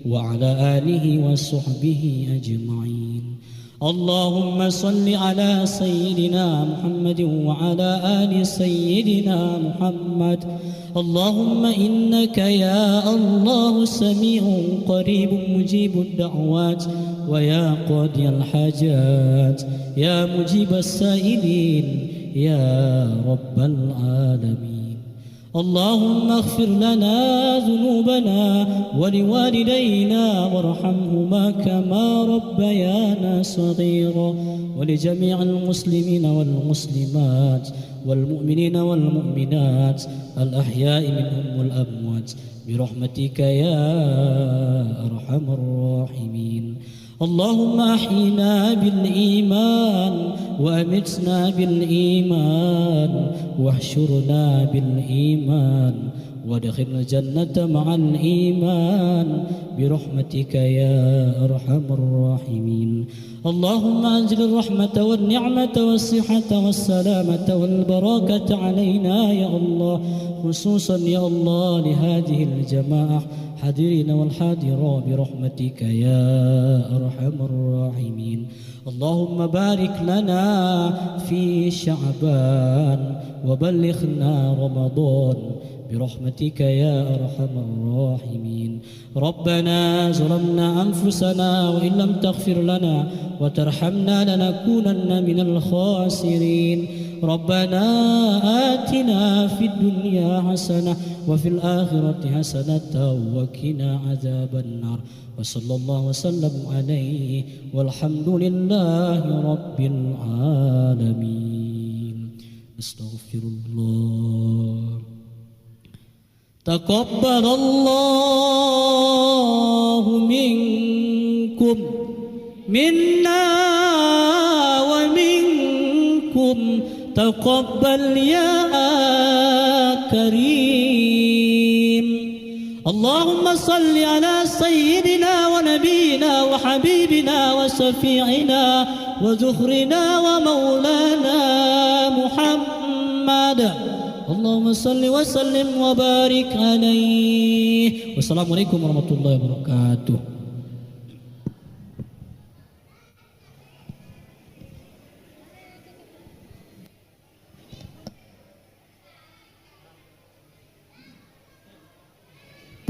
وعلى آله وصحبه أجمعين. اللهم صل على سيدنا محمد وعلى آل سيدنا محمد. اللهم إنك يا الله سميع قريب مجيب الدعوات ويا قاضي الحاجات يا مجيب السائلين يا رب العالمين. اللهم اغفر لنا ذنوبنا ولوالدينا وارحمهما كما ربيانا صغيرا ولجميع المسلمين والمسلمات والمؤمنين والمؤمنات الأحياء منهم والأموات برحمتك يا أرحم الراحمين. اللهم أحينا بالإيمان وأمتنا بالإيمان واحشرنا بالإيمان وادخلنا الجنة مع الإيمان برحمتك يا أرحم الراحمين. اللهم أنزل الرحمة والنعمة والصحة والسلامة والبركة علينا يا الله، خصوصا يا الله لهذه الجماعة حاضرين والحاضرات برحمتك يا أرحم الراحمين. اللهم بارك لنا في شعبان وبلغنا رمضان برحمتك يا أرحم الراحمين. ربنا ظلمنا أنفسنا وإن لم تغفر لنا وترحمنا لنكونن من الخاسرين. ربنا آتنا في الدنيا حسنة وفي الآخرة حسنة وقنا عذاب النار. وصلى الله وسلم عليه والحمد لله رب العالمين. Astaghfirullah. Taqabbalallahu minkum minna wa minkum taqabbal ya karim. Allahumma salli ala sayyidina wa nabiyyina wa habibina wa syafi'ina wa zuhrina wa maulana Muhammad. Allahumma salli wa sallim wa barik alaihi. Wassalamualaikum warahmatullahi wabarakatuh.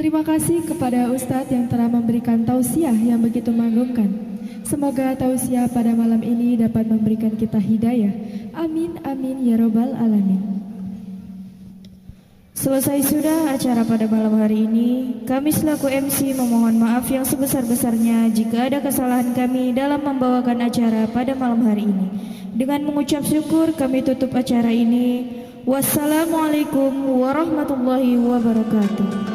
Terima kasih kepada Ustadz yang telah memberikan tausiah yang begitu mengagumkan. Semoga tausiah pada malam ini dapat memberikan kita hidayah. Amin, amin, ya robbal alamin. Selesai sudah acara pada malam hari ini. Kami selaku MC memohon maaf yang sebesar-besarnya jika ada kesalahan kami dalam membawakan acara pada malam hari ini. Dengan mengucap syukur kami tutup acara ini. Wassalamualaikum warahmatullahi wabarakatuh.